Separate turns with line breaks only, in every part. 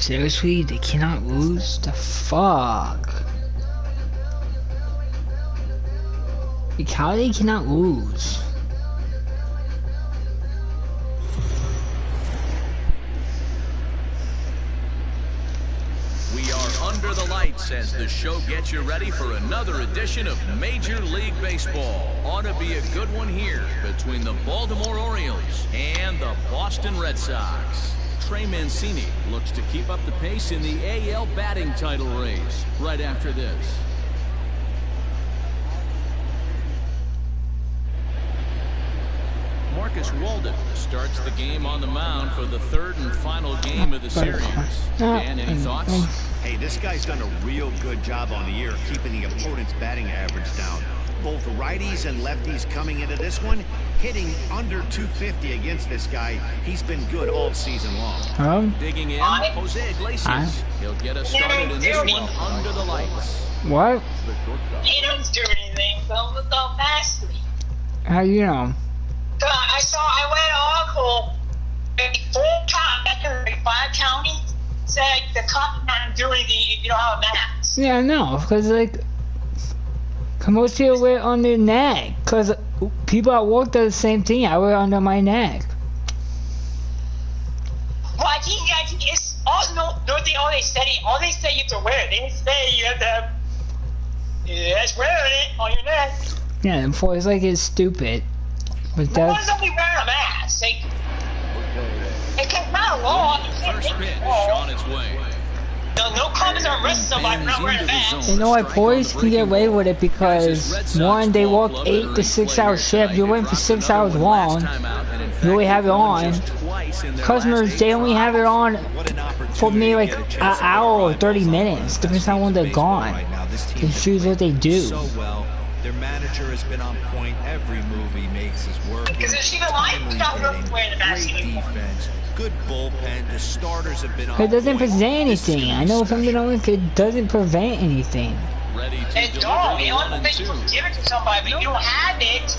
Seriously, they cannot lose? The fuck? Like, how they cannot lose?
We are under the lights as the show gets you ready for another edition of Major League Baseball. Ought to be a good one here between the Baltimore Orioles and the Boston Red Sox. Trey Mancini looks to keep up the pace in the AL batting title race right after this. Marcus Walden starts the game on the mound for the third and final game of the series. Dan, any thoughts?
Hey, this guy's done a real good job on the year keeping the opponent's batting average down. Both righties and lefties coming into this one, hitting under 250 against this guy. He's been good all season long.
Digging in, Jose Iglesias. He'll get us started in this one under the lights.
What?
He doesn't do anything, so look how fast.
How you know?
I read an article, maybe 5 counties said the cops not doing anything if you don't have a mask.
Yeah, I know, because like, most people wear it on their neck, because people at work do the same thing. I wear it under my neck.
Well, I think it's all they say you have to wear it. They didn't say you have to have, just wearing it on your neck.
Yeah, and boys like it's stupid. But
why is somebody wearing a mask? Like, it's not a law.
First pitch on its way.
No comments are arresting somebody for not wearing a mask.
You know why boys can get away with it? Because one, they work 8 to 6 hour shift. You're waiting for 6 hours long. You only have it on. Customers, they only have it on for maybe like an hour or 30 minutes, depends on when they're gone. They choose what they do.
Their manager has been on point. Every move he makes is working.
Because if she don't like, stop wearing the mask anymore.
Good bullpen. The starters have been on.
It doesn't prevent anything. I know something don't like it doesn't prevent anything.
And don't. You want to give it to somebody, but you don't have it.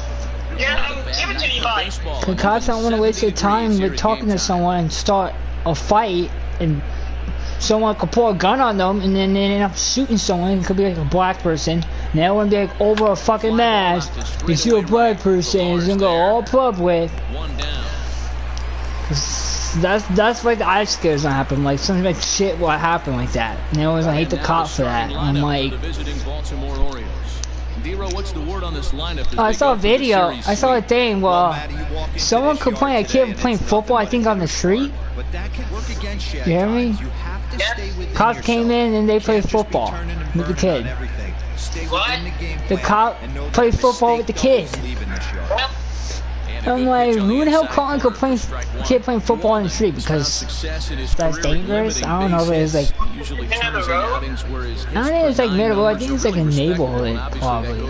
You don't give it to anybody.
The cops don't want to waste their time with talking to someone and start a fight, and someone could pull a gun on them, and then they end up shooting someone. It could be like a black person. And that would be like over a fucking mask. You see a black person, it's gonna go all public. That's like the ice scares gonna happen. Like something like shit will happen like that. And they always hate the cop for that. I'm like, I saw a video. I saw a thing. Well, someone complained a kid playing football. I think on the street. You hear me? Cops came in and they played football with the kid.
What?
The cop played football with the kid. I'm like, who the hell calling a kid playing football in the street? Because that's dangerous? I don't know if it's like, I don't think it's like middle, I think it's like a neighborhood, probably.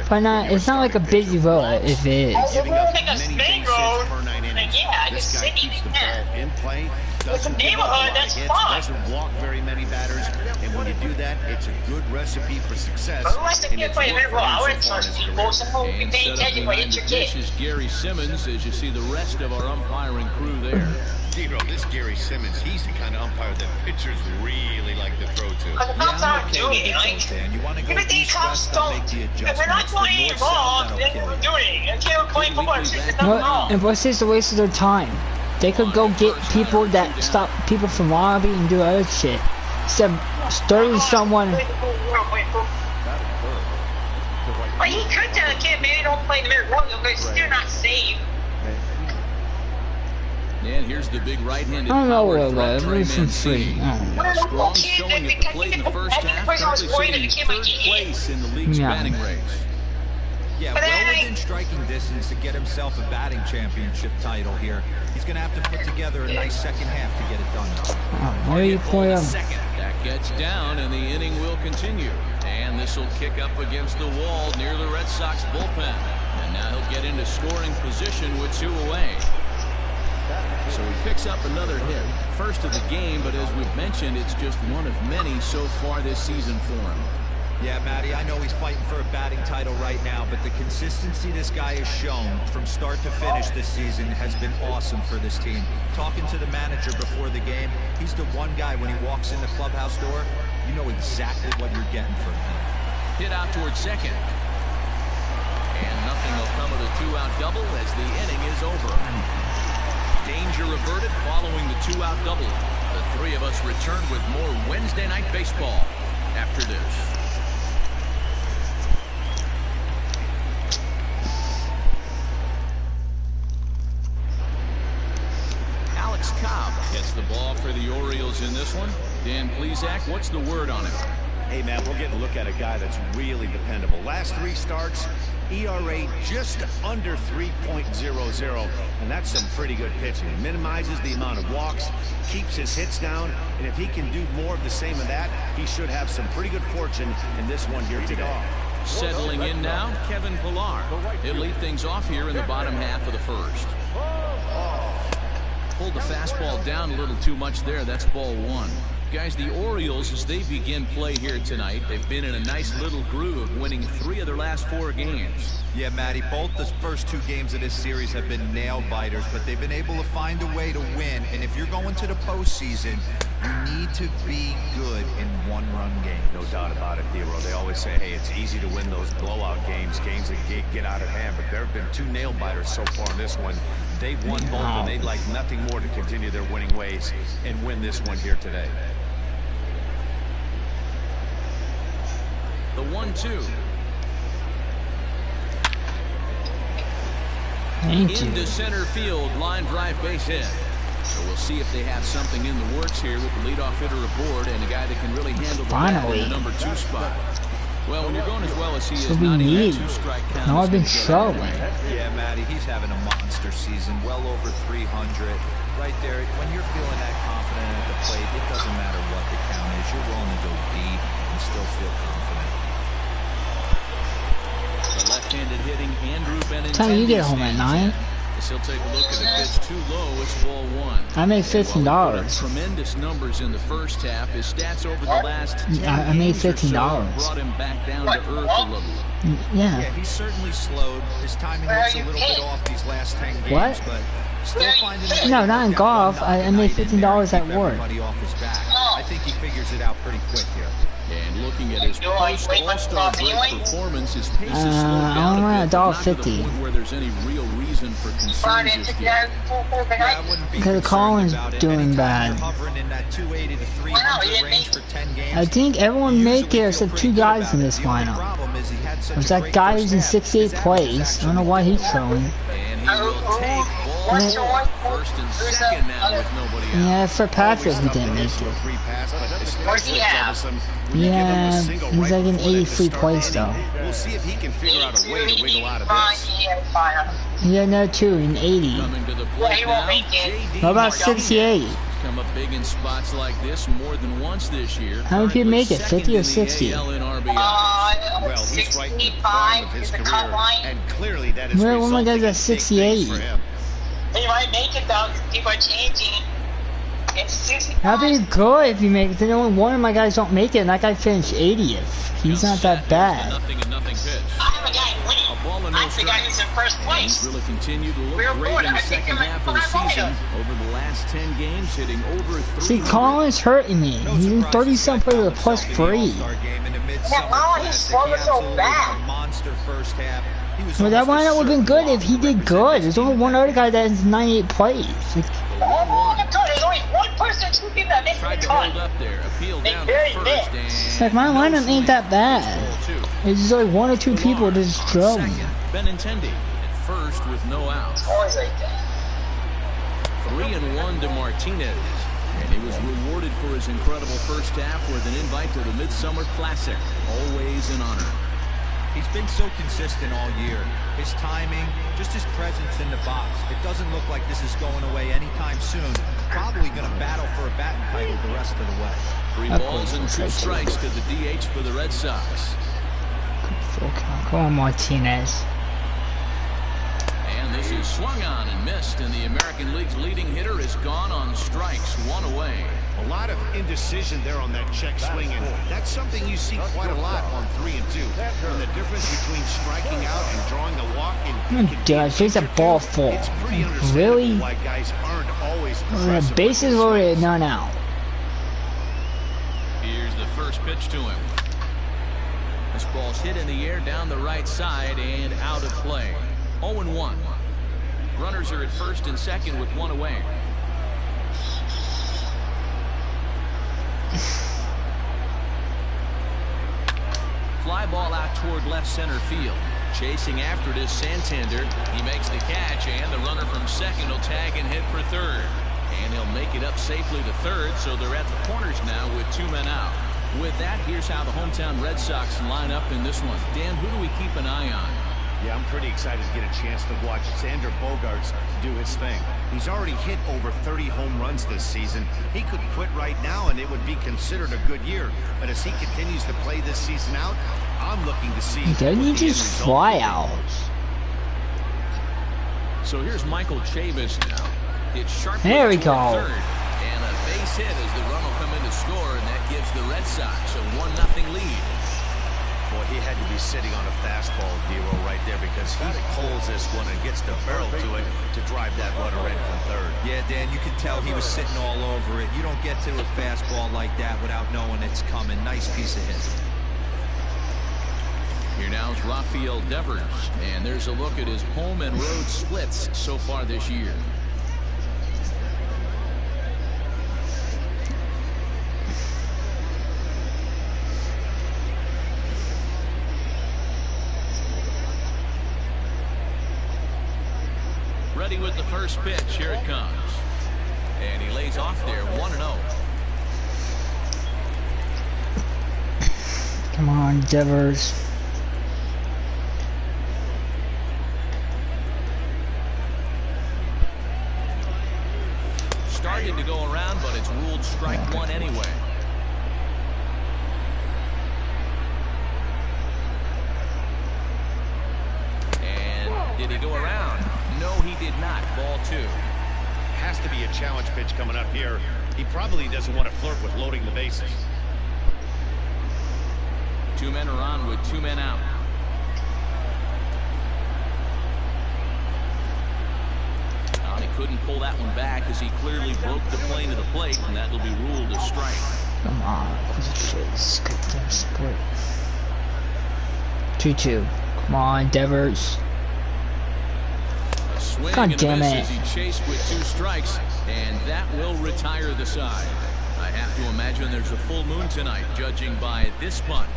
But not, it's not like a busy road, if it is.
It's a neighborhood, that's fine.
Doesn't walk very many batters, and when you do that, it's a good recipe for success.
But who wants to get playing middle? I wouldn't trust people. Someone will be paying attention when it's your kid.
This is Gary Simmons, as you see the rest of our umpiring crew there.
Zero, this Gary Simmons, he's the kind of umpire that pitchers really like to throw to.
But the cops aren't doing it. Like, everything cops don't. If they're not doing anything wrong, then they're doing it. They can't play football. There's nothing wrong.
And what's this a waste of their time? They could go get people that stop people from robbing and do other shit. Instead of starting someone.
But he could tell a kid, maybe don't play in the middle road, because they're not safe.
And here's the big right-handed
I don't know
power
what it
threat,
was.
Trey
It was some free.
Mancini. Strong showing at the plate in the first half, currently sitting in third place in the league's batting race.
Yeah, well within striking distance to get himself a batting championship title here. He's going to have to put together a nice second half to get it done.
Where you play him?
That gets down, and the inning will continue. And this will kick up against the wall near the Red Sox bullpen. And now he'll get into scoring position with 2 away. So he picks up another hit. First of the game, but as we've mentioned, it's just one of many so far this season for him.
Yeah, Matty, I know he's fighting for a batting title right now, but the consistency this guy has shown from start to finish this season has been awesome for this team. Talking to the manager before the game, he's the one guy when he walks in the clubhouse door, you know exactly what you're getting from him.
Hit out towards second. And nothing will come of the two-out double as the inning is over. Danger averted following the two-out double. The three of us return with more Wednesday Night Baseball after this. Cobb gets the ball for the Orioles in this one. Dan Plesac, what's the word on him?
Hey, man, we're getting a look at a guy that's really dependable. Last 3 starts, ERA just under 3.00, and that's some pretty good pitching. Minimizes the amount of walks, keeps his hits down, and if he can do more of the same of that, he should have some pretty good fortune in this one here today.
Settling in now, Kevin Pillar. He'll lead things off here in the bottom half of the first. Pulled the fastball down a little too much there. That's ball 1. Guys, the Orioles, as they begin play here tonight, they've been in a nice little groove, winning 3 of their last 4 games.
Yeah, Matty, both the first 2 games of this series have been nail-biters, but they've been able to find a way to win. And if you're going to the postseason, you need to be good in one-run games.
No doubt about it, Hero. They always say, hey, it's easy to win those blowout games that get out of hand, but there have been 2 nail-biters so far in this one. They've won both, and they'd like nothing more to continue their winning ways and win this one here today.
The 1-2. Into center field, line drive base hit. So we'll see if they have something in the works here with the leadoff hitter aboard and a guy that can really handle the bat in the number 2 spot. Well, when you're going as well as he is, not even a 2-strike count.
No, I've been showing.
Yeah, Matty, he's having a monster season, well over 300. Right there, when you're feeling that confident at the plate, it doesn't matter what the count is. You're willing to go deep and still feel confident.
The left-handed hitting Andrew Benintendi.
Time you get home at 9.
He'll take a look at a pitch too low. It's ball 1.
I made $15.
Tremendous numbers in the first half. His stats over the last 10
I made $15.
brought him back down to earth a little.
Yeah.
Yeah, he's certainly slowed. His timing looks a little bit off these last 10 games,
what?
But still finding
no, not in golf. I made $15 at work.
I think he figures it out pretty quick here.
And looking at his post-All-Star break performance, his pace has slowed down a bit, not to the point where there's any real reason for concern just yet.
Because Colin's doing bad. I think everyone made it except 2 guys in this lineup. There's that guy who's in 68th place. I don't know why he's throwing.
And he will take ball 1, first and second now with nobody out.
Yeah, for Patrick, he didn't make it. Yeah, he's like in 83rd place though.
We'll see if he can figure out a way to wiggle out of this.
Yeah, no, 2 in 80.
Coming to the plate now,
How about 68?
Come up big in spots like this more than once this year.
How many people make it? 50 or 60?
Well, he's right in the prime of his career, and clearly that is
Where one of my guys at 68?
He might make it though. People are changing. It's 65.
That'd be good if you make it. Then only one of my guys don't make it, and that guy finished 80th. He's not that bad.
Nothing and nothing pitch.
I'm a guy winning. I'm the guy who's in first place.
He's really continued to look great in the second half of the season. Over the last 10 games, hitting over 300.
See, Colin's hurting me. He's in 30-some plays with a +3.
Yeah, oh, he's slowing so bad.
Well, that lineup would have been good if he did good. There's only one other guy that's 98 plays.
There's only one person, 2 people that makes
Tried
the
to
cut.
hold up there. Appeal down to first.
It's like my lineup ain't that bad. It's just like 1 or 2 people just throw me.
Benintendi at first with no outs.
Always like that.
3-1 to Martinez. And he was rewarded for his incredible first half with an invite to the Midsummer Classic. Always an honor.
He's been so consistent all year. His timing, just his presence in the box. It doesn't look like this is going away anytime soon. Probably going to battle for a batting title the rest of the way.
3 balls and 2 strikes to the DH for the Red Sox.
Come on, Martinez.
And this is swung on and missed, and the American League's leading hitter is gone on strikes, 1 away.
A lot of indecision there on that check swing, and that's something you see quite a lot on 3 and 2. When the difference between striking out and drawing a walk
Does it's a ball full?
it's pretty understandable
Really?
why guys aren't always
The bases loaded, none out.
Here's the first pitch to him. This ball's hit in the air down the right side and out of play. 0-1. Runners are at first and second with one away. Fly ball out toward left center field. Chasing after it is Santander. He makes the catch, and the runner from second will tag and hit for third. And he'll make it up safely to third, so they're at the corners now with 2 men out. With that, here's how the hometown Red Sox line up in this one. Dan, who do we keep an eye on?
Yeah, I'm pretty excited to get a chance to watch Xander Bogaerts do his thing. He's already hit over 30 home runs this season. He could quit right now and it would be considered a good year. But as he continues to play this season out, I'm looking to see.
Doesn't he just fly out?
So here's Michael Chavis now. It's sharp.
There we go.
Third, and a base hit as the run will come in to score, and that gives the Red Sox a 1-0 lead.
Boy, he had to be sitting on a fastball, Dero, right there, because he pulls this one and gets the barrel to it to drive that runner in from third.
Yeah, Dan, you can tell he was sitting all over it. You don't get to a fastball like that without knowing it's coming. Nice piece of hit.
Here now is Rafael Devers, and there's a look at his home and road splits so far this year. Ready with the first pitch. Here it comes. And he lays off there, 1-0.
Come on, Devers.
Starting to go around, but it's ruled strike one anyway. And did he go around? No, he did not. Ball 2.
Has to be a challenge pitch coming up here. He probably doesn't want to flirt with loading the bases.
2 men are on with 2 men out. He couldn't pull that one back as he clearly broke the plane of the plate, and that'll be ruled a strike.
Come on, face. Goddamn split. 2-2. Come on, Devers.
A swing
God
and a
damn
miss
it.
as he chased with 2 strikes, and that will retire the side. I have to imagine there's a full moon tonight, judging by this bunch.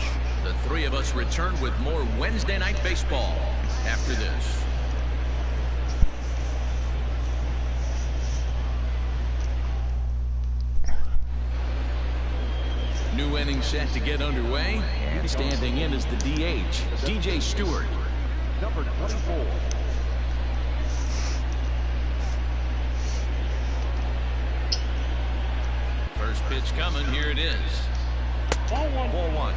The 3 of us return with more Wednesday night baseball after this. New inning set to get underway, and standing in is the DH, DJ Stewart.
Number 24.
First pitch coming, here it is.
Ball 1.
Ball 1.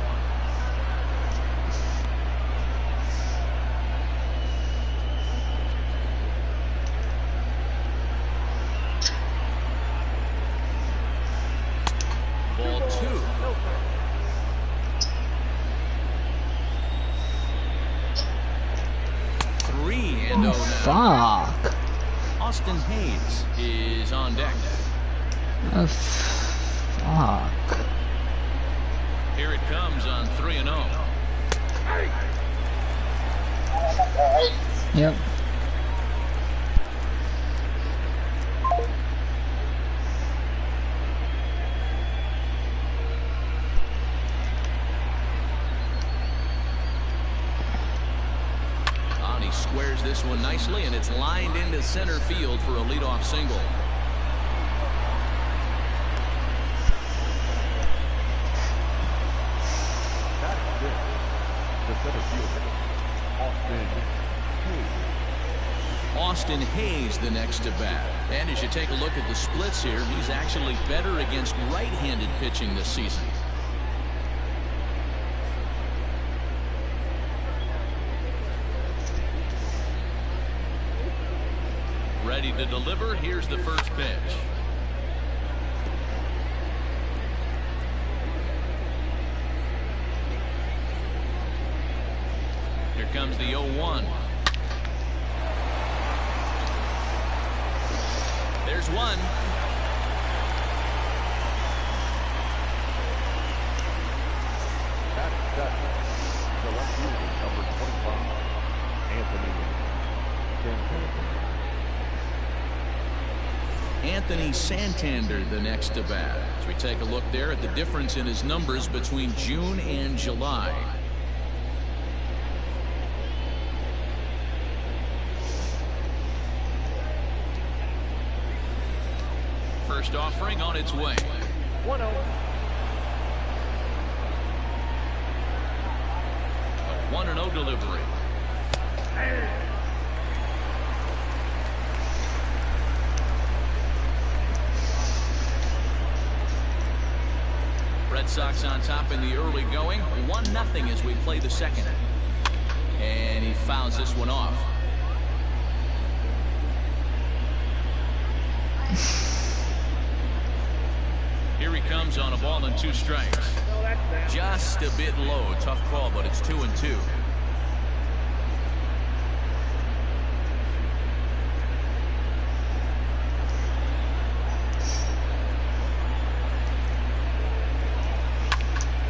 Ball 2. Three and oh now.
Fuck.
Austin Hayes is on deck.
Oh, fuck.
Here it comes on 3-0.
Yep.
He squares this one nicely, and it's lined into center field for a leadoff single. Austin Hayes the next to bat. And as you take a look at the splits here, he's actually better against right-handed pitching this season. Ready to deliver. Here's the first pitch. Here comes the 0-1. There's one.
The left fielder, number 25,
Anthony Santander, the next to bat. As we take a look there at the difference in his numbers between June and July. First offering on its way.
1-0.
A 1-0 delivery. Red Sox on top in the early going. 1-0 as we play the second. And he fouls this one off. Here he comes on a ball and 2 strikes. Just a bit low. Tough call, but it's 2-2.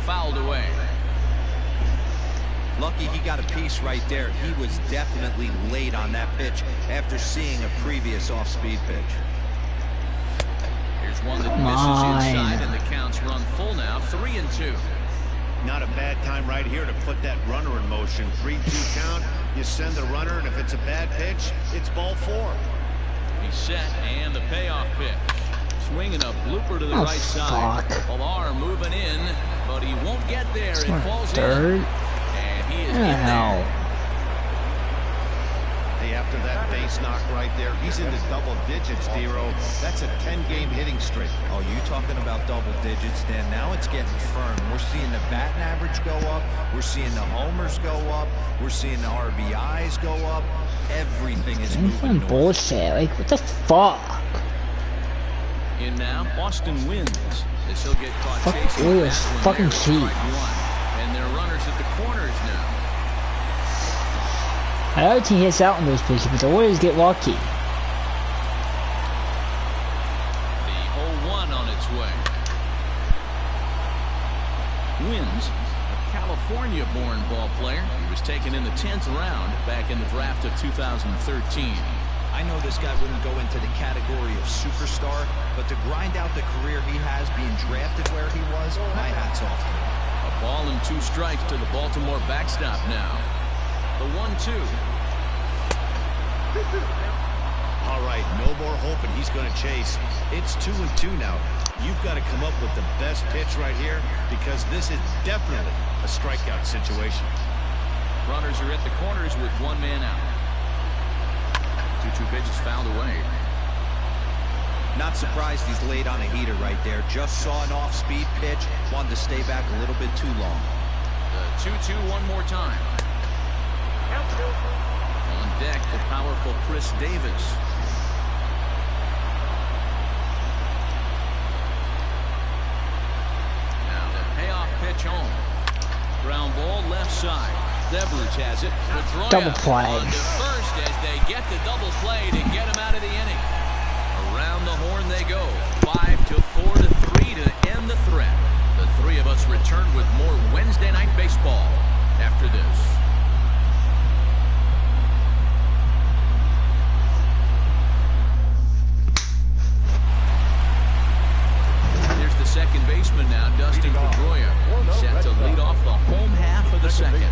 Fouled away.
Lucky he got a piece right there. He was definitely late on that pitch after seeing a previous off-speed pitch.
Here's one that misses inside, and the count's run full now. 3-2.
Not a bad time right here to put that runner in motion. 3-2 count. You send the runner, and if it's a bad pitch, it's ball 4.
He's set, and the payoff pitch. Swinging a blooper to the right side. Pilar moving in, but he won't get there. It falls
third.
in. And he is in there.
Hey, after that base knock right there, he's into double digits, Dero. That's a 10-game hitting streak.
Oh, you talking about double digits, Dan? Now it's getting firm. We're seeing the batting average go up. We're seeing the homers go up. We're seeing the RBIs go up. Everything is moving north.
Bullshit. Like, what the fuck?
In now, Boston wins. As he'll get caught chasing
Ooh,
that
it's
one
fucking
there.
cheap.
And their runners at the corners now.
The other team hits out in those pitches, but the Warriors get lucky.
The 0-1 on its way. Wins, a California-born ball player. He was taken in the 10th round back in the draft of 2013.
I know this guy wouldn't go into the category of superstar, but to grind out the career he has being drafted where he was, my hat's off to him.
A ball and 2 strikes to the Baltimore backstop now. The 1-2.
All right, no more hoping he's going to chase. It's 2-2 now. You've got to come up with the best pitch right here because this is definitely a strikeout situation.
Runners are at the corners with 1 man out. 2-2 pitches fouled away.
Not surprised he's late on a heater right there. Just saw an off-speed pitch. Wanted to stay back a little bit too long.
The 2-2 one more time. On deck, the powerful Chris Davis. Now the payoff pitch home. Ground ball left side. Devers has it.
Double play.
On to first as they get the double play to get him out of the inning. Around the horn they go. 5-4-3 to end the threat. The 3 of us return with more Wednesday night baseball after this. Here's the second baseman now, Dustin Pedroia. He's set to lead off the home half of the second.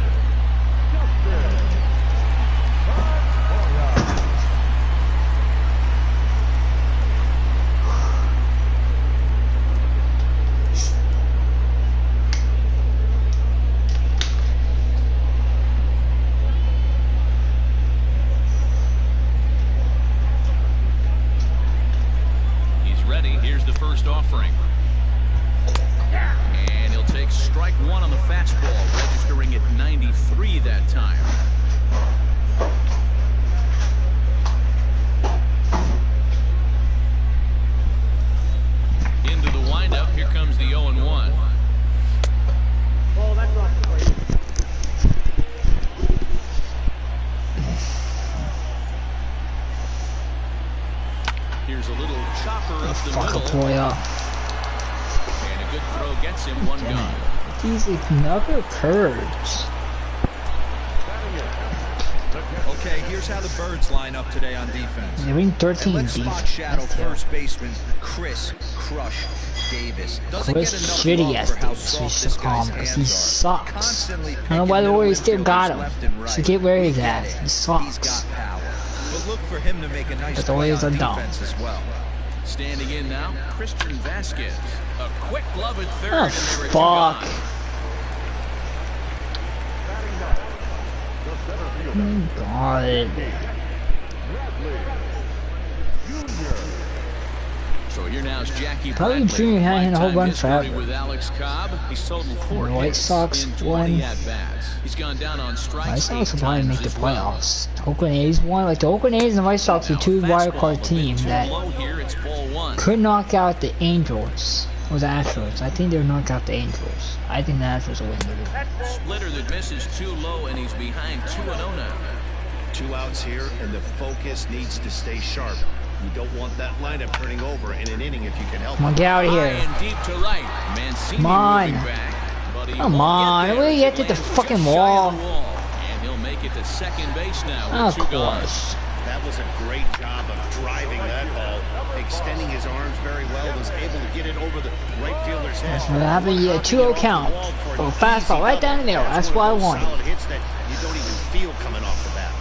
He's ready. Here's the first offering. And he'll take strike 1 on the fastball, registering at 93 that time. Into the windup. Here comes the 0-1.
Oh, that's off the plate.
the
Fuck a
middle.
play up.
And a good throw gets him one gone.
These never curves.
Okay, here's how the Birds line up today on defense.
They're in 13
And let's
defense.
spot shadow
That's terrible.
first baseman Chris Crush Davis. Doesn't
Chris
get enough
shitty
love
ass
for how
Davis, we
soft
should
this
call
guy's
him, because he
hands are.
sucks.
Constantly
I don't know
picking
why the
middle
Warriors still
infielders
got him.
left and right.
So get where he's
We
at.
get it.
He
He's
sucks.
got power. But look for him to make a nice
But the
play
Warriors
on
are dumb.
defense as well.
Standing in now, Christian Vasquez. A quick glove at third,
Oh,
and they were two
fuck.
gone.
Oh, God.
So here now is Jackie
Probably
Bradley.
Junior had hit a whole
Lifetime
run
history
forever.
with Alex Cobb. He's totaled 4
The White
hits
Sox
in 20
won.
at-bats. He's gone down on strikes
White Sox
8
will probably
times
make the
as well.
playoffs. Oakland A's won. Like the Oakland A's and the White Sox are two wild card teams that could knock out the Angels or the Astros. I think they'll knock out the Angels. I think the Astros will win.
Splitter that misses too low, and he's behind 2-0 now.
2 outs here, and the focus needs to stay sharp. You don't want that lineup turning over in an inning if you can help
Come on,
it.
get out of
High
here.
and deep to right. Mancini
Come on.
moving back, but he
Come
won't
on.
get there.
Will you get to the
Lands
fucking
just shy of
wall?
the wall. And he'll make it to second base now
Of
with 2 gone.
course.
That was a great job of driving that ball, extending his arms very well, was able to get it over the right fielder's head.
We'll have a 2-0 count. Oh, fastball right down the middle. That's what I wanted.
Solid hits that you don't even feel coming off the bat.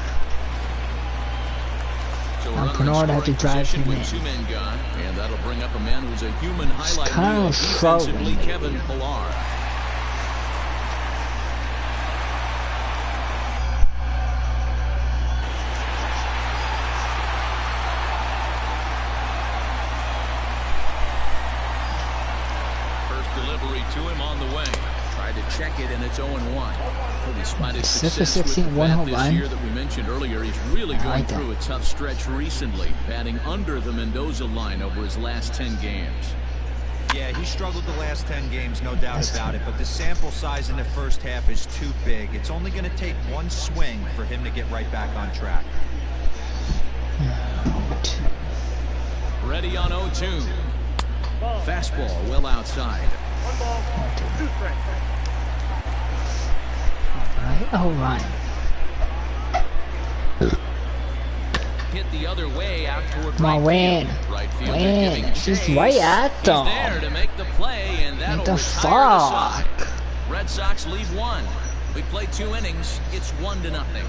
So
Now
runner in
Kennard had to
scoring
drive
position
him
with
in.
2 men gone, and that'll bring up a man who's a human highlight
kind
reel
of
defensively,
slowly.
Kevin Pillar. First delivery to him on the way. Tried to check it, and it's 0-1. Despite his
Six
success
for
with
16,
the
one
bat
home
this
run.
year that we mentioned earlier, he's really
I
going
like that.
through a tough stretch recently, batting under the Mendoza line over his last 10 games.
Yeah, he struggled the last 10 games, no doubt about it, but the sample size in the first half is too big. It's only going to take one swing for him to get right back on track.
Ready on 0-2. Fastball well outside.
All right.
Hit the other way out toward
Come on,
right
win.
field. Right fielder
Win.
giving
Just
chase.
right at them.
He's there to make the play, and that'll
What the
retire the side.
fuck?
Red Sox lead 1. We played 2 innings. It's 1-0.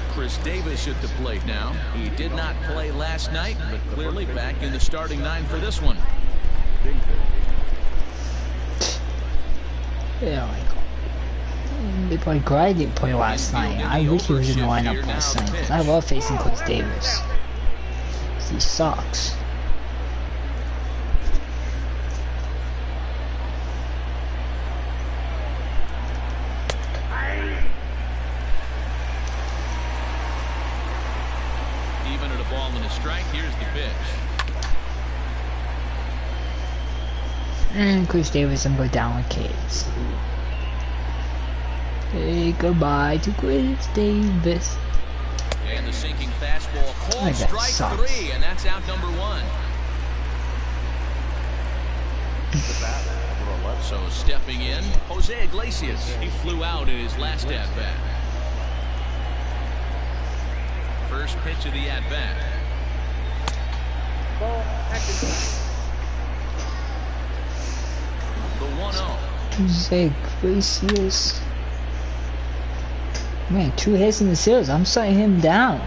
Chris Davis at the plate now. He did not play last night, but clearly back in the starting 9 for this one.
Yeah, like, they probably Greg didn't play last night. I wish he was in the lineup last night, 'cause I love facing Chris Davis. He sucks.
Even at a ball and a strike, here's the pitch.
And Chris Davis, I'm going down with K's. Hey, goodbye to Chris Davis.
And the sinking fastball called
Like that
strike
sucks.
3, and that's out number 1. So stepping in, Jose Iglesias. He flew out in his last at-bat. First pitch of the at-bat. The 1-0.
Jose Iglesias. Man, 2 hits in the series. I'm setting him down.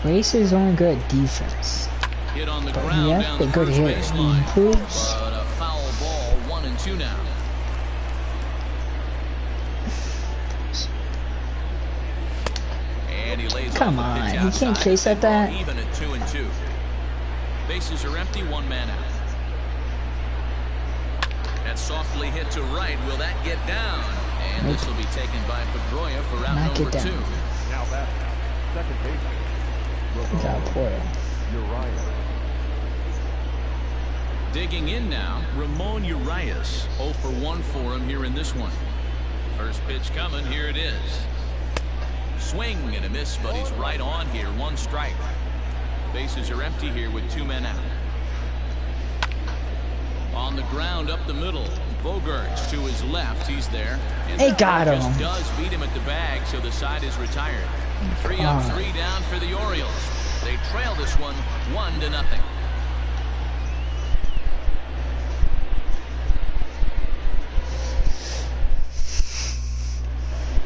Iglesias is only good at defense.
Hit on the
But
ground
he has
down
a
the
good
first
hit.
baseline.
He improves.
But a foul ball, 1-2 now. And he lays
Come
off the
on,
pitch
he can't
outside.
chase at that.
Even at 2-2. Bases are empty, 1 man out. That softly hit to right. Will that get down? And this will be taken by Pedroia for out
Not
number
get
2.
down.
Now that second baseman.
He got a player.
Urias.
Digging in now, Ramon Urias. 0 for 1 for him here in this one. First pitch coming. Here it is. Swing and a miss, but he's right on here. 1 strike. Bases are empty here with 2 men out. On the ground up the middle. Bogarts to his left. He's there. And
they got him.
Does beat him at the bag, so the side is retired. 3 up, 3 down for the Orioles. They trail this one 1-0.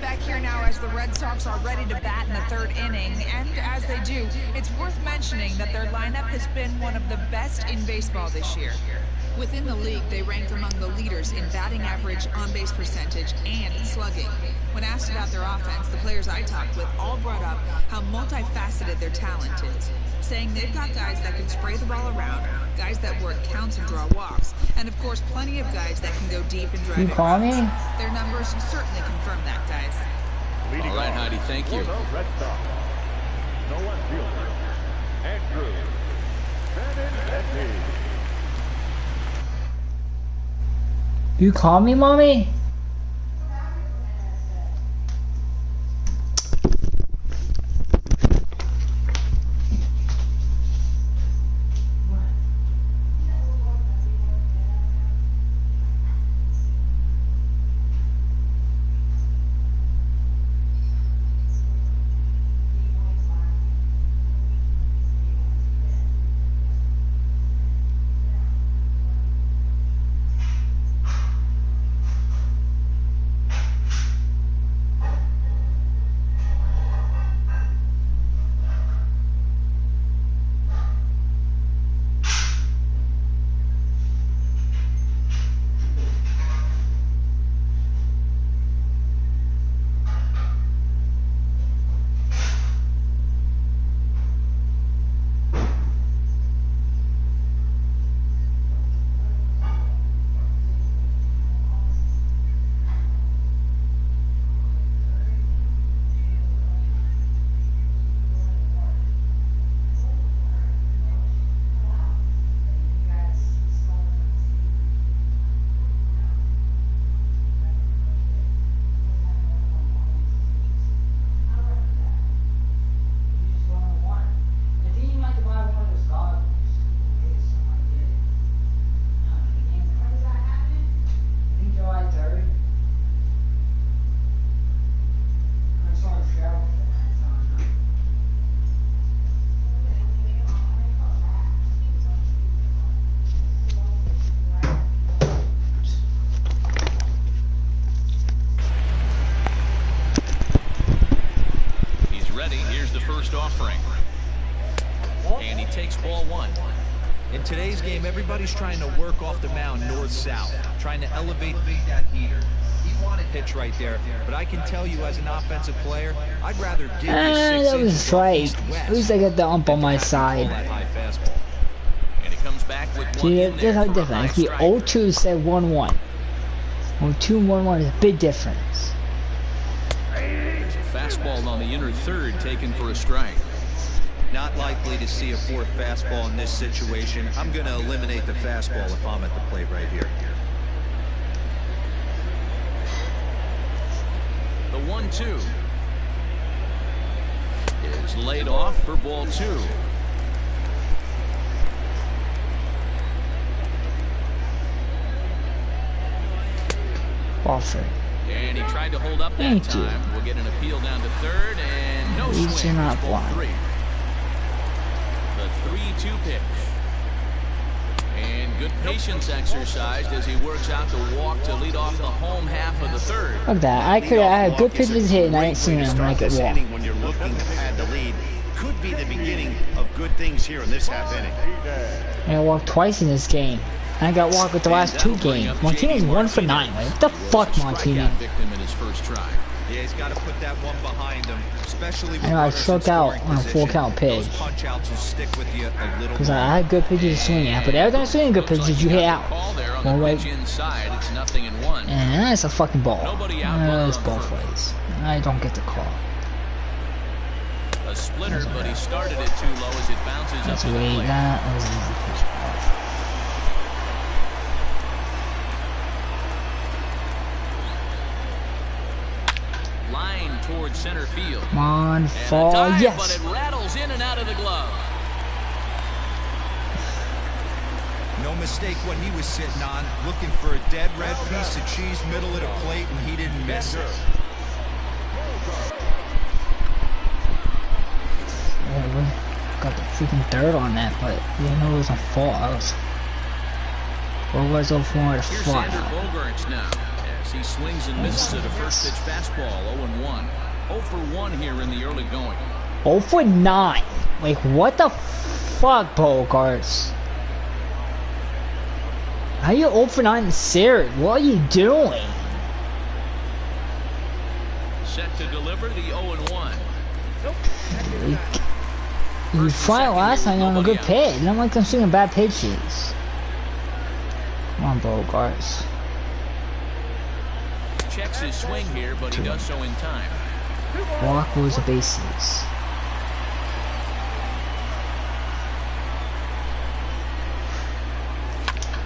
Back here now as the Red Sox are ready to bat in the 3rd inning, and as they do, it's worth mentioning that their lineup has been one of the best in baseball this year. Within the league, they ranked among the leaders in batting average, on-base percentage, and slugging. When asked about their offense, the players I talked with all brought up how multifaceted their talent is, saying they've got guys that can spray the ball around, guys that work counts and draw walks, and of course plenty of guys that can go deep and drive.
You call me?
Their numbers certainly confirm that, guys.
All right, Heidi, thank you.
Red Sox. No one fielder. Andrew. Benintendi.
You call me, mommy?
offering. And he takes ball one.
In today's game, everybody's trying to work off the mound north-south, trying to elevate that heater. He wanted pitch right there, but I can tell you as an offensive player, I'd rather give you 6
that was
inches
right.
east-west.
At least I got the ump on my side.
And he comes back with one
See,
in
that's
there
how
for a
different.
high
The
strike.
0-2 said 1-1. 0-2 and 1-1 is a big difference.
There's a fastball on the inner third taken for a strike.
Not likely to see a fourth fastball in this situation. I'm going to eliminate the fastball if I'm at the plate right here.
The 1-2 is laid off for ball 2.
Offer.
And he tried to hold up that
Thank you.
time. We'll get an appeal down to third, and no
These
swing.
are not
It's ball
blind.
3. The 3-2 pitch. And good patience exercised as he works out the walk to lead off the home half of the third.
Look at that. I had good pitches hit and I didn't see him make it walk.
When you're looking to pad the lead, could be the beginning of good things here in this half inning.
I walked twice in this game. I got walked with the last 2 games. Martinez 1 for 9. Like, what the fuck, Martinez?
Victim in his first try.
Yeah, he's got to put that one behind him, especially with
I know I
runners in
struck out
scoring
on a full
position.
count pitch.
Those punch outs will stick with you a little
Because
more.
I had good pitches to swing at, but every time I swing good pitches, you hit out.
Call there on
Well,
the
wait.
pitch inside. It's 0-1.
And that's a fucking ball.
Nobody out,
It's
runner on
both
first.
ways. I don't get the call.
A splitter, but he started it too low as it bounces up
Let's
to the
wait.
plate.
That was an easy pitch.
center field.
Come on,
And
fall.
a dive,
Yes.
but it rattles in and out of the glove.
No mistake what he was sitting on, looking for a dead red piece of cheese middle of the plate, and he didn't miss it.
Yeah, we got the freaking dirt on that, but you know it was a fall. What was it for?
Here's
Fly.
Xander Bogaerts now, as he swings and misses at a first pitch fastball, 0-1. 0 for 1 here in the early going.
0 for 9. Like, what the fuck, Bogarts? How you 0 for 9 in series? What are you doing?
Set to deliver the 0-1.
You tried last time on a good pitch. Not like I'm swinging bad pitches. Come on, Bogarts.
Checks his swing here, but he does so in time.
Walk was the bases.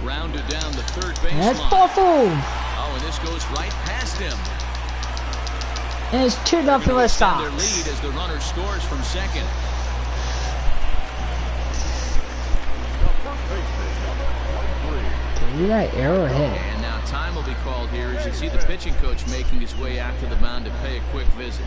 Rounded down the third base
That's
line.
Buffalo!
Oh, and this goes right past him.
And it's 2-0 Red Sox.
Their lead as the runner scores from second.
Look at that arrowhead.
And now time will be called here as you see the pitching coach making his way out to the mound to pay a quick visit.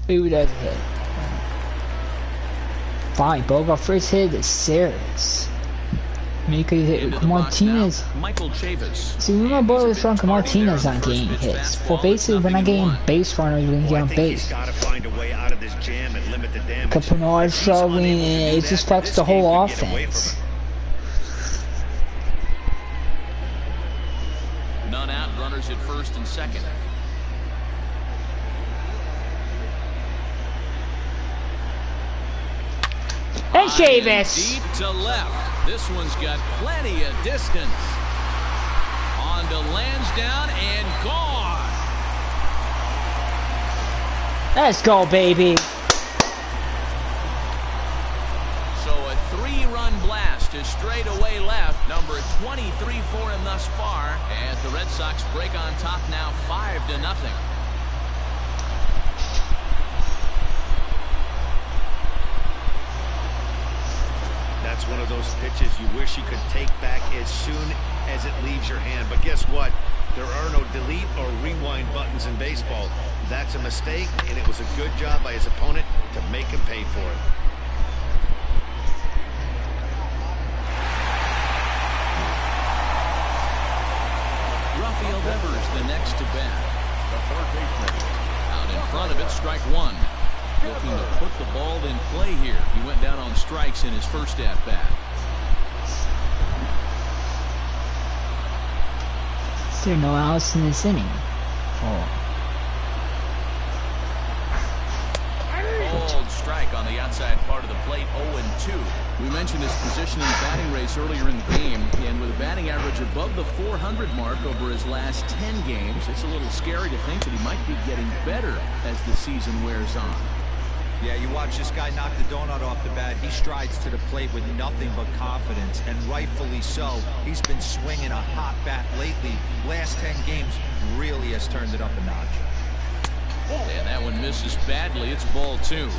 Ooh, that's a hit. Fine, Bogart first hit is serious. Make it hit Martinez.
Michael Chavis.
See, when my boy was drunk, Martinez not getting hits. For basically, we're not getting base runners, we can get on base. Caponard struggling, and it just affects the whole offense.
None out, runners at first and second.
And Chavis!
Deep to left. This one's got plenty of distance. On to Lansdowne and gone.
Let's go, baby.
So a 3-run blast to straightaway left. Number 23 for him thus far. As the Red Sox break on top now 5-0.
That's one of those pitches you wish you could take back as soon as it leaves your hand. But guess what? There are no delete or rewind buttons in baseball. That's a mistake, and it was a good job by his opponent to make him pay for it.
Rafael Devers the next to bat. Out in front of it, strike one. Looking to put the ball in play here. He went down on strikes in his first at-bat.
Is there no outs in this inning? Oh.
Bold strike on the outside part of the plate, 0-2. We mentioned his position in the batting race earlier in the game, and with a batting average above the 400 mark over his last 10 games, it's a little scary to think that he might be getting better as the season wears on.
Yeah, you watch this guy knock the donut off the bat. He strides to the plate with nothing but confidence, and rightfully so. He's been swinging a hot bat lately. Last 10 games really has turned it up a notch.
And that one misses badly. It's ball two.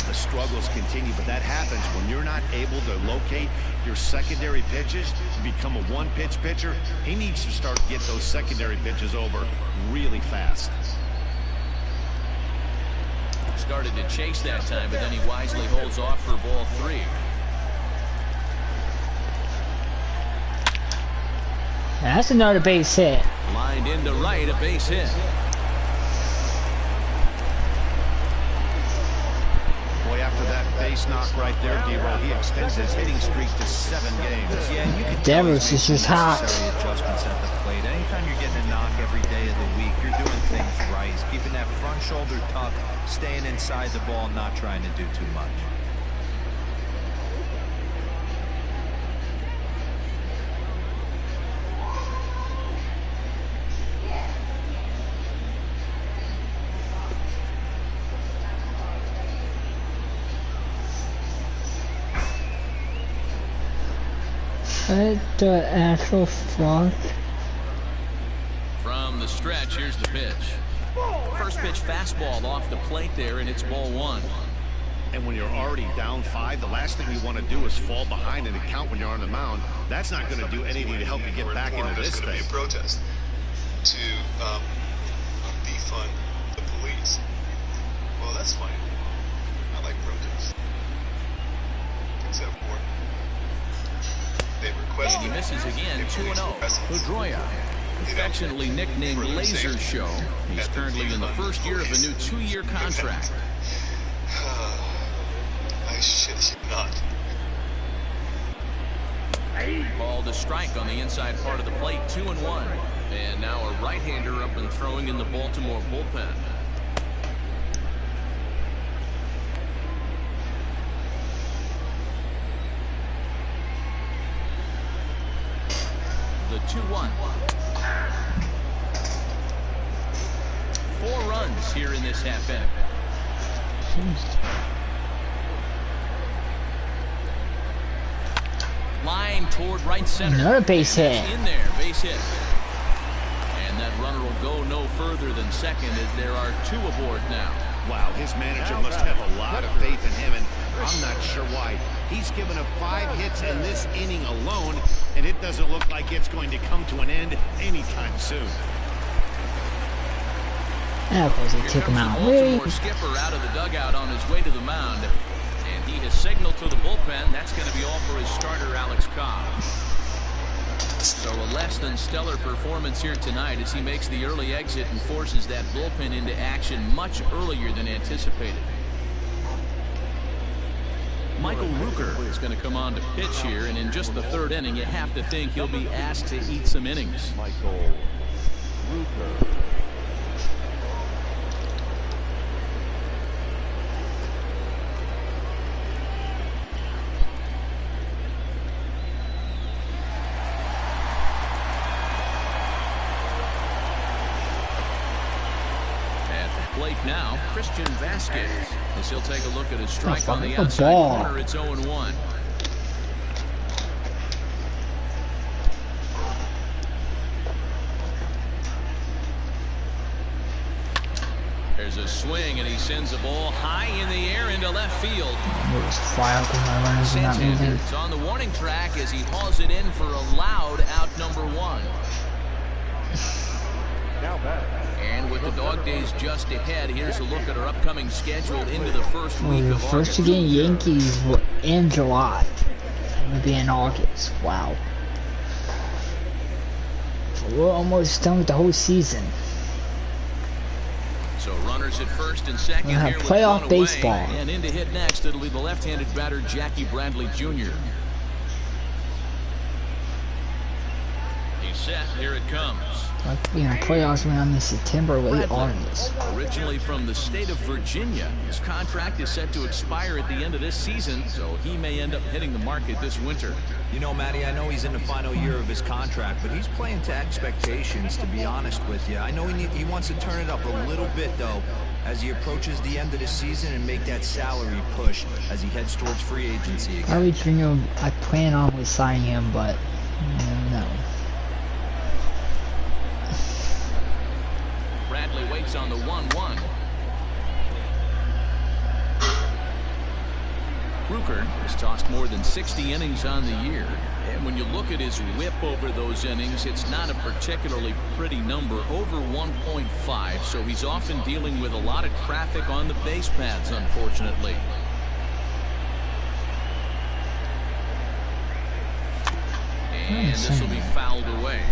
The struggles continue, but that happens when you're not able to locate your secondary pitches. You become a one-pitch pitcher. He needs to start to get those secondary pitches over really fast.
Started to chase that time, but then he wisely holds off for ball three.
That's another base hit.
Lined into right, a base hit.
Boy, after that base knock right there, D-Roll, he extends his hitting streak to 7 games.
Yeah, you can
Devers is just hot.
Adjustments at the plate. Anytime you're getting a knock every day of the week, you're doing things right. He's keeping that front shoulder tucked, staying inside the ball, not trying to do too much.
What the actual fuck?
From the stretch, here's the pitch. First pitch fastball off the plate there, and it's ball one.
And when you're already down 5, the last thing you want to do is fall behind in a count when you're on the mound. That's not going to do anything to help you get back into this thing.
There's going to be a protest to defund the police. Well, that's fine. I like protests. Except for they requested.
He misses again, 2-0. Pedroia, affectionately nicknamed Laser Show. He's currently in the first year of a new 2-year contract.
I shit you not.
Called a strike on the inside part of the plate, 2-1. And now a right-hander up and throwing in the Baltimore bullpen. The 2-1. 4 runs here in this half inning. Line toward right center.
Another base hit.
In there, base hit. And that runner will go no further than second as there are 2 aboard now.
Wow, his manager must have a lot of faith in him, and I'm not sure why. He's given up 5 hits in this inning alone, and it doesn't look like it's going to come to an end anytime soon.
Of course, they took him out.
Baltimore skipper out of the dugout on his way to the mound. And he has signaled to the bullpen that's going to be all for his starter, Alex Cobb. So a less than stellar performance here tonight as he makes the early exit and forces that bullpen into action much earlier than anticipated. Michael Rooker is going to come on to pitch here, and in just the 3rd inning, you have to think he'll be asked to eat some innings.
Michael Rooker.
Plate now, Christian Vasquez, as he'll take a look at his strike on the
a
outside
ball.
corner. It's 0-1. There's a swing, and he sends the ball high in the air into left field. It's on the warning track as he hauls it in for a loud out number 1.
Now back.
And with the dog days just ahead, here's a look at our upcoming schedule into the first week of August.
First again, Yankees in July. It'll be in August. Wow. So we're almost done with the whole season.
So runners at first and second
We'll have
here with
playoff
1
baseball.
away. And in to hit next, it'll be the left-handed batter Jackie Bradley Jr. He's set. Here it comes.
Playoffs around in September, late August.
Originally from the state of Virginia, his contract is set to expire at the end of this season, so he may end up hitting the market this winter.
You know, Matty, I know he's in the final year of his contract, but he's playing to expectations, to be honest with you. I know he wants to turn it up a little bit, though, as he approaches the end of the season and make that salary push as he heads towards free agency again.
I plan on signing him, but no.
Bradley waits on the 1-1. Rooker has tossed more than 60 innings on the year. And when you look at his whip over those innings, it's not a particularly pretty number, over 1.5. So he's often dealing with a lot of traffic on the base paths, unfortunately. And this will be fouled away.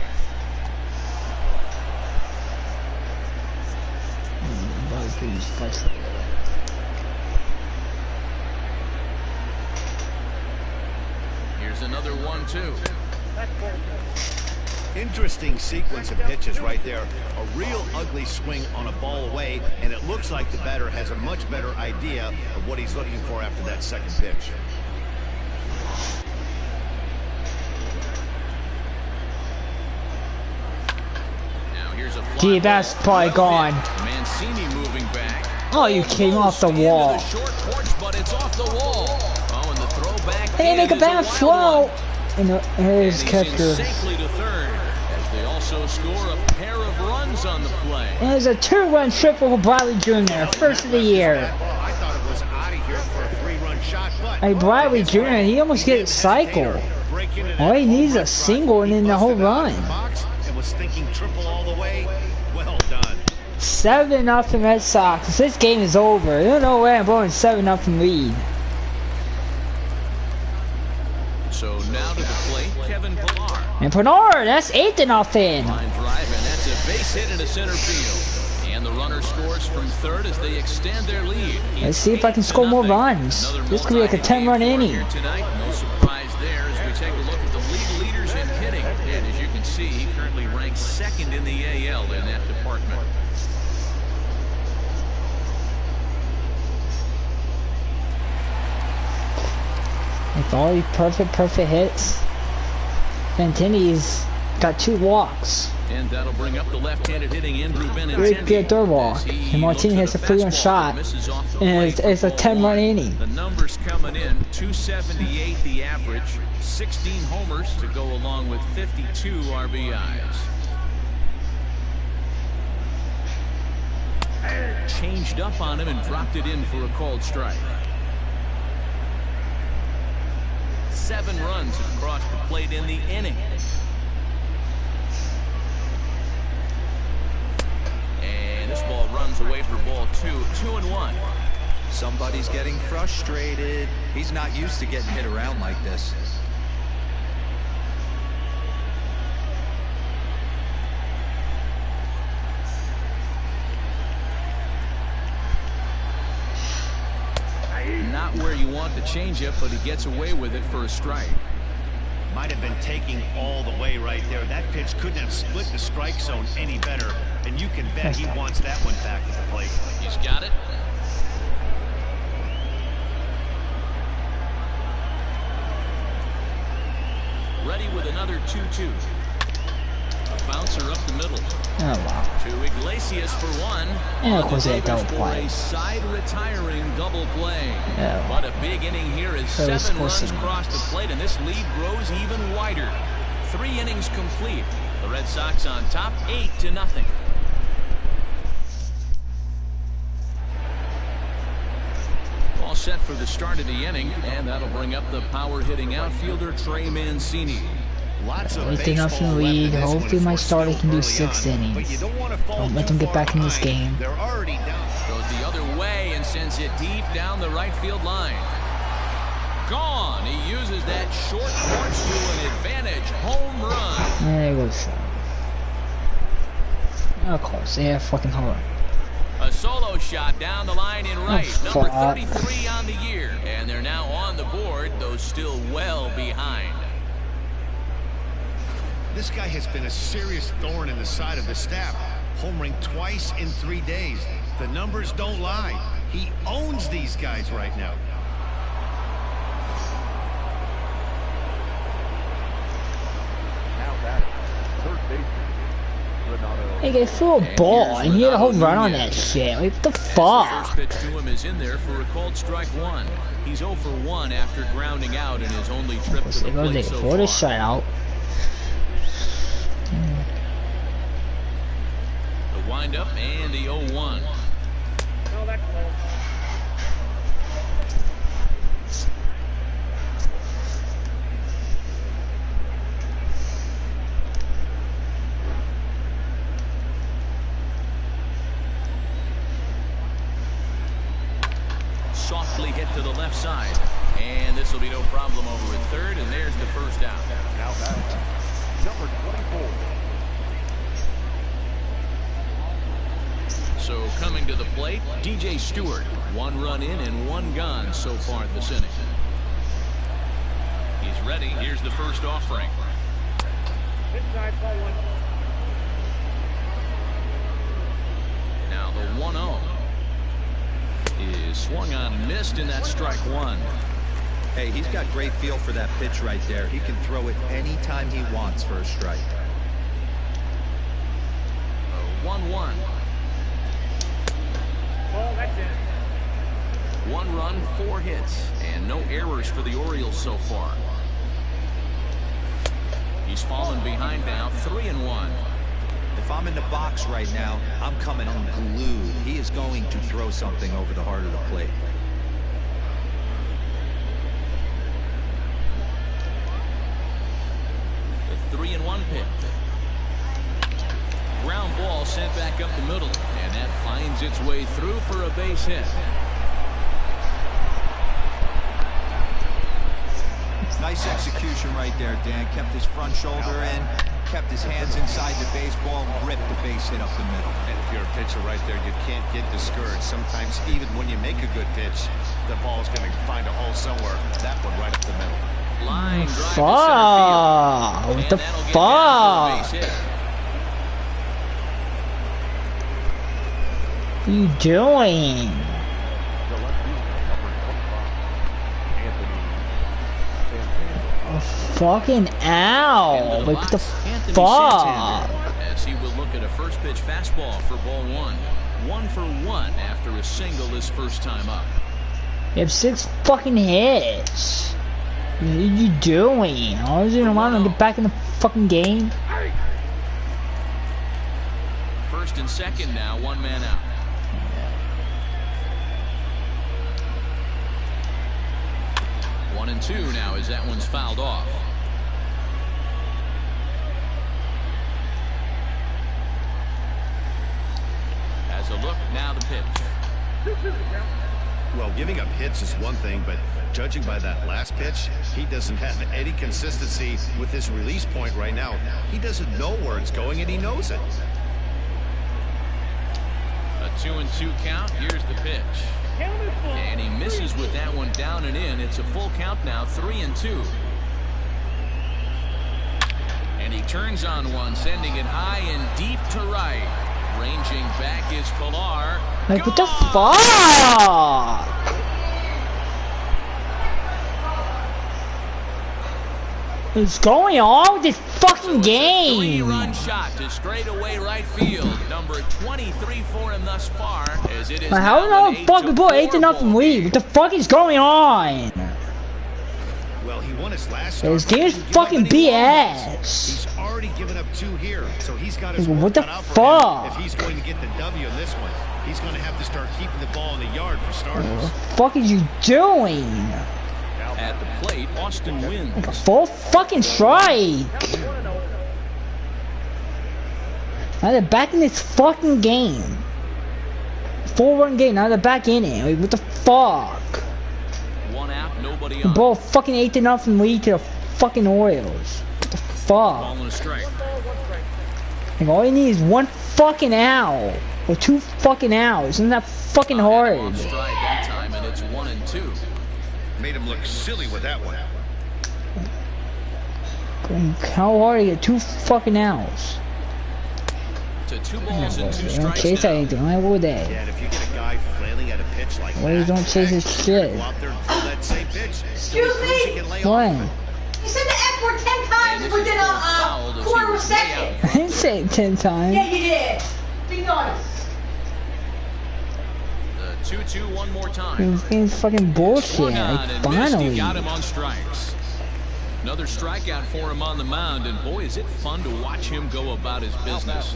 Here's another 1-2.
Interesting sequence of pitches right there. A real ugly swing on a ball away, and it looks like the batter has a much better idea of what he's looking for after that second pitch.
Gee, that's probably gone.
Mancini moving back.
Oh, you came off the wall.
The short porch, but it's off the wall. Oh, and the throwback.
They didn't make a bad throw. And his catcher.
Safely to third, as they also score a pair of runs on the play.
And there's a 2-run triple for Bradley Jr., first of the year.
I thought it was out of here for a 3-run shot, but
Hey, Bradley Jr., he almost gets cycle. All he needs is a single and then the whole run.
And was thinking triple all the way. Well done.
7-0 Red Sox. This game is over. I don't know where I'm going. 7-0 lead.
So now to the plate, Kevin Pillar.
And Bernard, that's 8-0.
Line drive, and that's a base hit into center field. And the runner scores from third as they extend their lead.
Let's see if I can score more runs. This could be like a 10-run inning.
Tonight, no surprise there as we take a look at the league leaders in hitting. And as you can see, he currently ranks second in the AL in that department.
With all these perfect hits, Fantini's got 2 walks.
And that'll bring up the left-handed hitting Andrew Bennett.
Great good third walk. And Martinez has a 3-run shot. And it's a 10-run inning.
The numbers coming in, 278 the average, 16 homers to go along with 52 RBIs. Changed up on him and dropped it in for a called strike. 7 runs across the plate in the inning. And this ball runs away for ball 2. 2-1.
Somebody's getting frustrated. He's not used to getting hit around like this.
Not where you want the changeup, but he gets away with it for a strike.
Might have been taking all the way right there. That pitch couldn't have split the strike zone any better. And you can bet he wants that one back at the plate.
He's got it. Ready with another 2-2. A bouncer up the middle.
Oh, wow.
To Iglesias for 1.
And of course, they double
For
play.
a side retiring double play.
Yeah.
But a big inning here as 7 runs cross the plate, and this lead grows even wider. 3 innings complete. The Red Sox on top, 8-0. All set for the start of the inning, and that'll bring up the power-hitting outfielder Trey Mancini.
Lots of
8-0 lead. Hopefully my starter can do 6 innings. Don't let them get back in this game.
They're already down.
Goes the other way and sends it deep down the right field line. Gone. He uses that short porch to an advantage home run.
There he goes. Of course, yeah, fucking hard.
A solo shot down the line in right.
Oh,
Number 33 on the year. And they're now on the board, though still well behind.
This guy has been a serious thorn in the side of the staff. Homering twice in 3 days. The numbers don't lie. He owns these guys right now.
Now batting, third baseman, Renato.
Hey, they threw a ball and he had a whole run on that shit. Like, what the fuck?
First pitch to him is in there for a called strike 1. He's 0 for 1 after grounding out in his only trip to the plate so
For the
far.
shutout.
The windup and the 0-1. Softly hit to the left side. And this will be no problem over at third, and there's the first out.
Now batting, number 24.
So coming to the plate, DJ Stewart. 1 run in and 1 gone so far this inning. He's ready. Here's the first offering. Now the 1-0 is swung on and missed, and that's strike 1.
Hey, he's got great feel for that pitch right there. He can throw it anytime he wants for a strike.
1-1. 1 run, 4 hits, and no errors for the Orioles so far. He's fallen behind now, 3-1.
If I'm in the box right now, I'm coming unglued. He is going to throw something over the heart of the plate.
The 3-1 pitch. Ground ball sent back up the middle, and that finds its way through for a base hit.
Nice execution right there, Dan. Kept his front shoulder in, kept his hands inside the baseball, ripped the base hit up the middle.
And if you're a pitcher right there, you can't get discouraged. Sometimes even when you make a good pitch, the ball's going to find a hole somewhere. That one right up the middle.
Line drive
Fuck! What the fuck? What are you doing? Fucking ow! Like, what the fuck?
As he will look at a first pitch fastball for ball 1. 1 for 1 after a single his first time up.
You have 6 fucking hits. What are you doing? I was in around and get back in the fucking game.
First and second now, 1 man out. One and 2 now as that one's fouled off. As a look, now the pitch.
Well, giving up hits is one thing, but judging by that last pitch, he doesn't have any consistency with his release point right now. He doesn't know where it's going, and he knows it.
A 2-2 count. Here's the pitch. And he misses with that one down and in. It's a full count now, 3-2. And he turns on one, sending it high and deep to right. Ranging back is Pilar.
Like, what the fuck? What's going on with this fucking game?
3-run shot to straightaway right field. Number 23 for him thus far. As it is
How
now
the fuck boy 8-0 lead? What the fuck is going on?
Well, he won his last
This
start.
game is fucking BS.
He's already given up 2 here, so he's got his
What the
work cut out for
fuck?
him. If he's going to get the W in this one, he's going to have to start keeping the ball in the yard for starters.
What the fuck is you doing?
At the plate, Austin wins.
Like a full fucking strike. Now they're back in this fucking game. 4-run game, now they're back in it. Like, what the fuck?
1 out, nobody
The
on.
ball fucking 8-0 lead to the fucking Orioles. What the fuck?
Ball and a strike.
Like, all you need is 1 fucking out. Or 2 fucking outs. Isn't that fucking hard?
On stride that time, and it's 1-2.
Made him look silly with that one.
How hard to get 2 fucking outs?
To 2 balls and 2
They don't
strikes
chase
now.
anything. Why would they?
Yeah, and if you get a guy flailing at a pitch like
Why you
that,
don't chase his shit?
go out there and throw that same pitch.
Excuse me?
When?
You said the F word 10 times within a quarter of a second.
I didn't say it 10 times.
Yeah, you did. Be nice.
The 2-2 one more time.
This game's fucking bullshit.
Swung on
Like,
and
finally.
missed. He got him on strikes. Another strikeout for him on the mound, and boy, is it fun to watch him go about his business.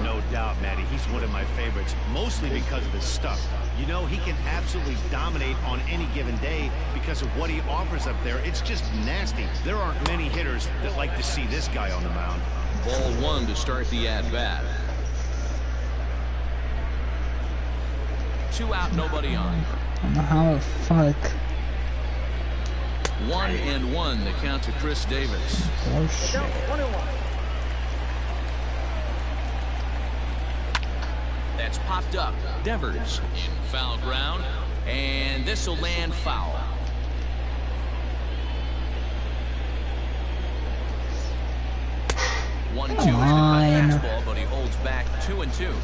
No doubt, Matty. He's one of my favorites, mostly because of his stuff. You know, he can absolutely dominate on any given day because of what he offers up there. It's just nasty. There aren't many hitters that like to see this guy on the mound.
Ball 1 to start the at-bat. 2 out, nobody on.
I don't know how the fuck.
1-1, the count to Chris Davis.
Bullshit.
That's popped up. Devers in foul ground, and this will land foul. 1-2 is the fastball, but he holds back 2-2.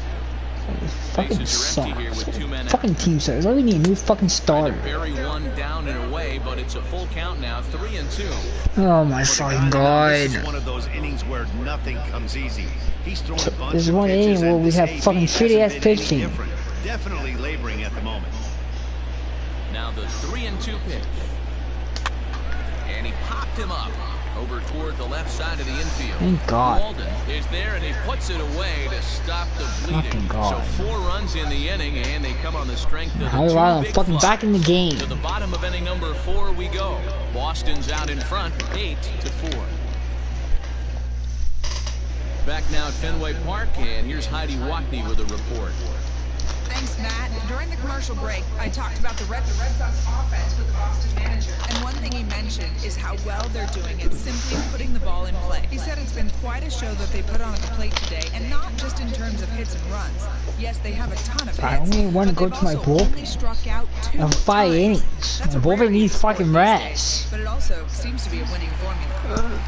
Fucking
Bases are empty here with 2 men out.
Fucking team starters. Why do we need a new fucking starter?
Bury one down and away, but it's a full count now, 3-2.
Oh my fucking god.
This is one of those innings where nothing comes easy. He's thrown a bunch
This is
of
one
pitches,
inning where
and
we
this
have
AB
fucking
hasn't
shitty ass
been any
pitching.
different. Definitely laboring at the moment.
Now the 3-2 pitch. And he popped him up. over toward the left side of the infield.
Thank God.
Walden is there, and he puts it away to stop the bleeding.
Fucking God.
So 4 runs in the inning, and they come on the strength of the
How do I fucking back in the game?
To the bottom of inning number 4 we go. Boston's out in front, 8-4. Back now at Fenway Park, and here's Heidi Wackney with a report.
Thanks, Matt. During the commercial break, I talked about the Red Sox offense with the Boston manager. And one thing he mentioned is how well they're doing at simply putting the ball in play. He said it's been quite a show that they put on at the plate today, and not just in terms of hits and runs. Yes, they have a ton of hits.
I only want to go to my bullpen. Of 5 innings. My bullpen needs fucking rest.
But it also seems to be a winning formula.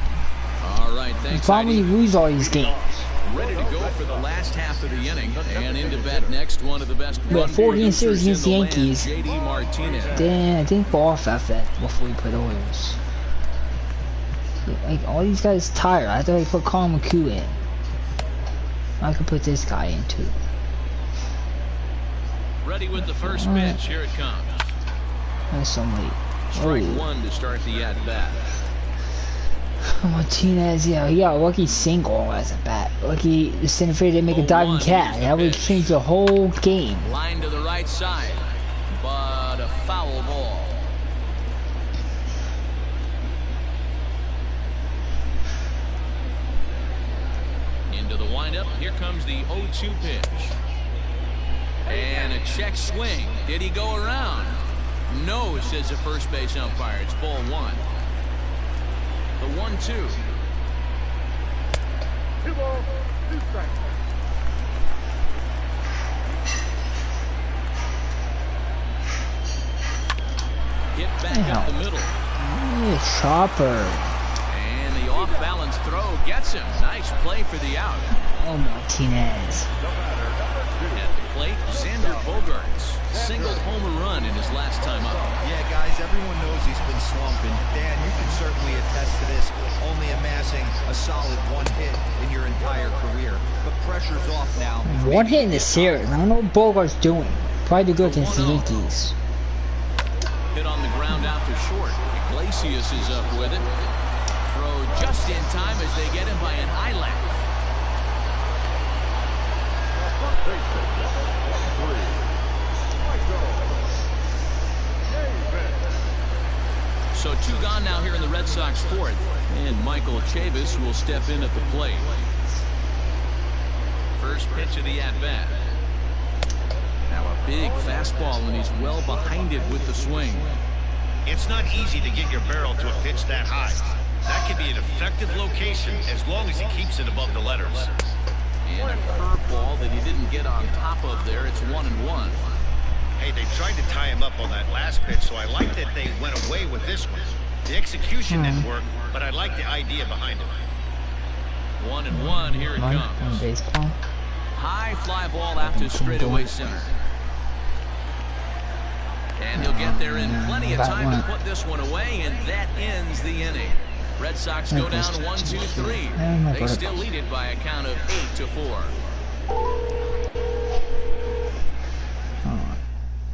All right, thanks.
Probably lose all these games.
Ready to go for the last half of the inning, and into bat next, one of the best.
We had 4-game series against the Yankees.
JD Martinez.
Damn, I didn't fall off after that before we put Orioles. Like all these guys tired. I thought I put Colin McHugh in. I could put this guy in too.
Ready with the first pitch. Here it comes.
That's so late.
Strike 1 to start the at bat.
Martinez, yeah, he got a lucky single as a bat. Lucky the center field didn't make a diving catch. That would change the whole game.
Line to the right side, but a foul ball. Into the windup. Here comes the 0-2 pitch. And a check swing. Did he go around? No, says the first base umpire. It's ball 1. The 1-2.
2 balls, 2 strikes.
Hit back up the middle.
Yeah, chopper.
And the off-balance throw gets him. Nice play for the out.
Oh, Martinez.
At the plate, Xander Bogaerts singled home run in his last time up.
Yeah, guys, everyone knows he's been slumping. Dan, you can certainly attest to this, only amassing a solid 1 hit in your entire career. But pressure's off now.
1 hit in the series. I don't know what Bogart's doing. Probably do good against the Yankees.
Hit on the ground out to short. Iglesias is up with it. Throw just in time as they get him by an eyelash. So 2 gone now here in the Red Sox 4th, and Michael Chavis will step in at the plate. First pitch of the at-bat. Now a big fastball, and he's well behind it with the swing.
It's not easy to get your barrel to a pitch that high. That can be an effective location as long as he keeps it above the letters.
And a curveball that he didn't get on top of there. It's 1-1.
Hey, they tried to tie him up on that last pitch, so I like that they went away with this one. The execution didn't work, but I like the idea behind it.
1-1, here it comes.
Baseball.
High fly ball out to straightaway center. And he'll get there in plenty of time to put this one away, and that ends the inning. Red Sox go down 1-2-3. They still lead it by a count of 8-4.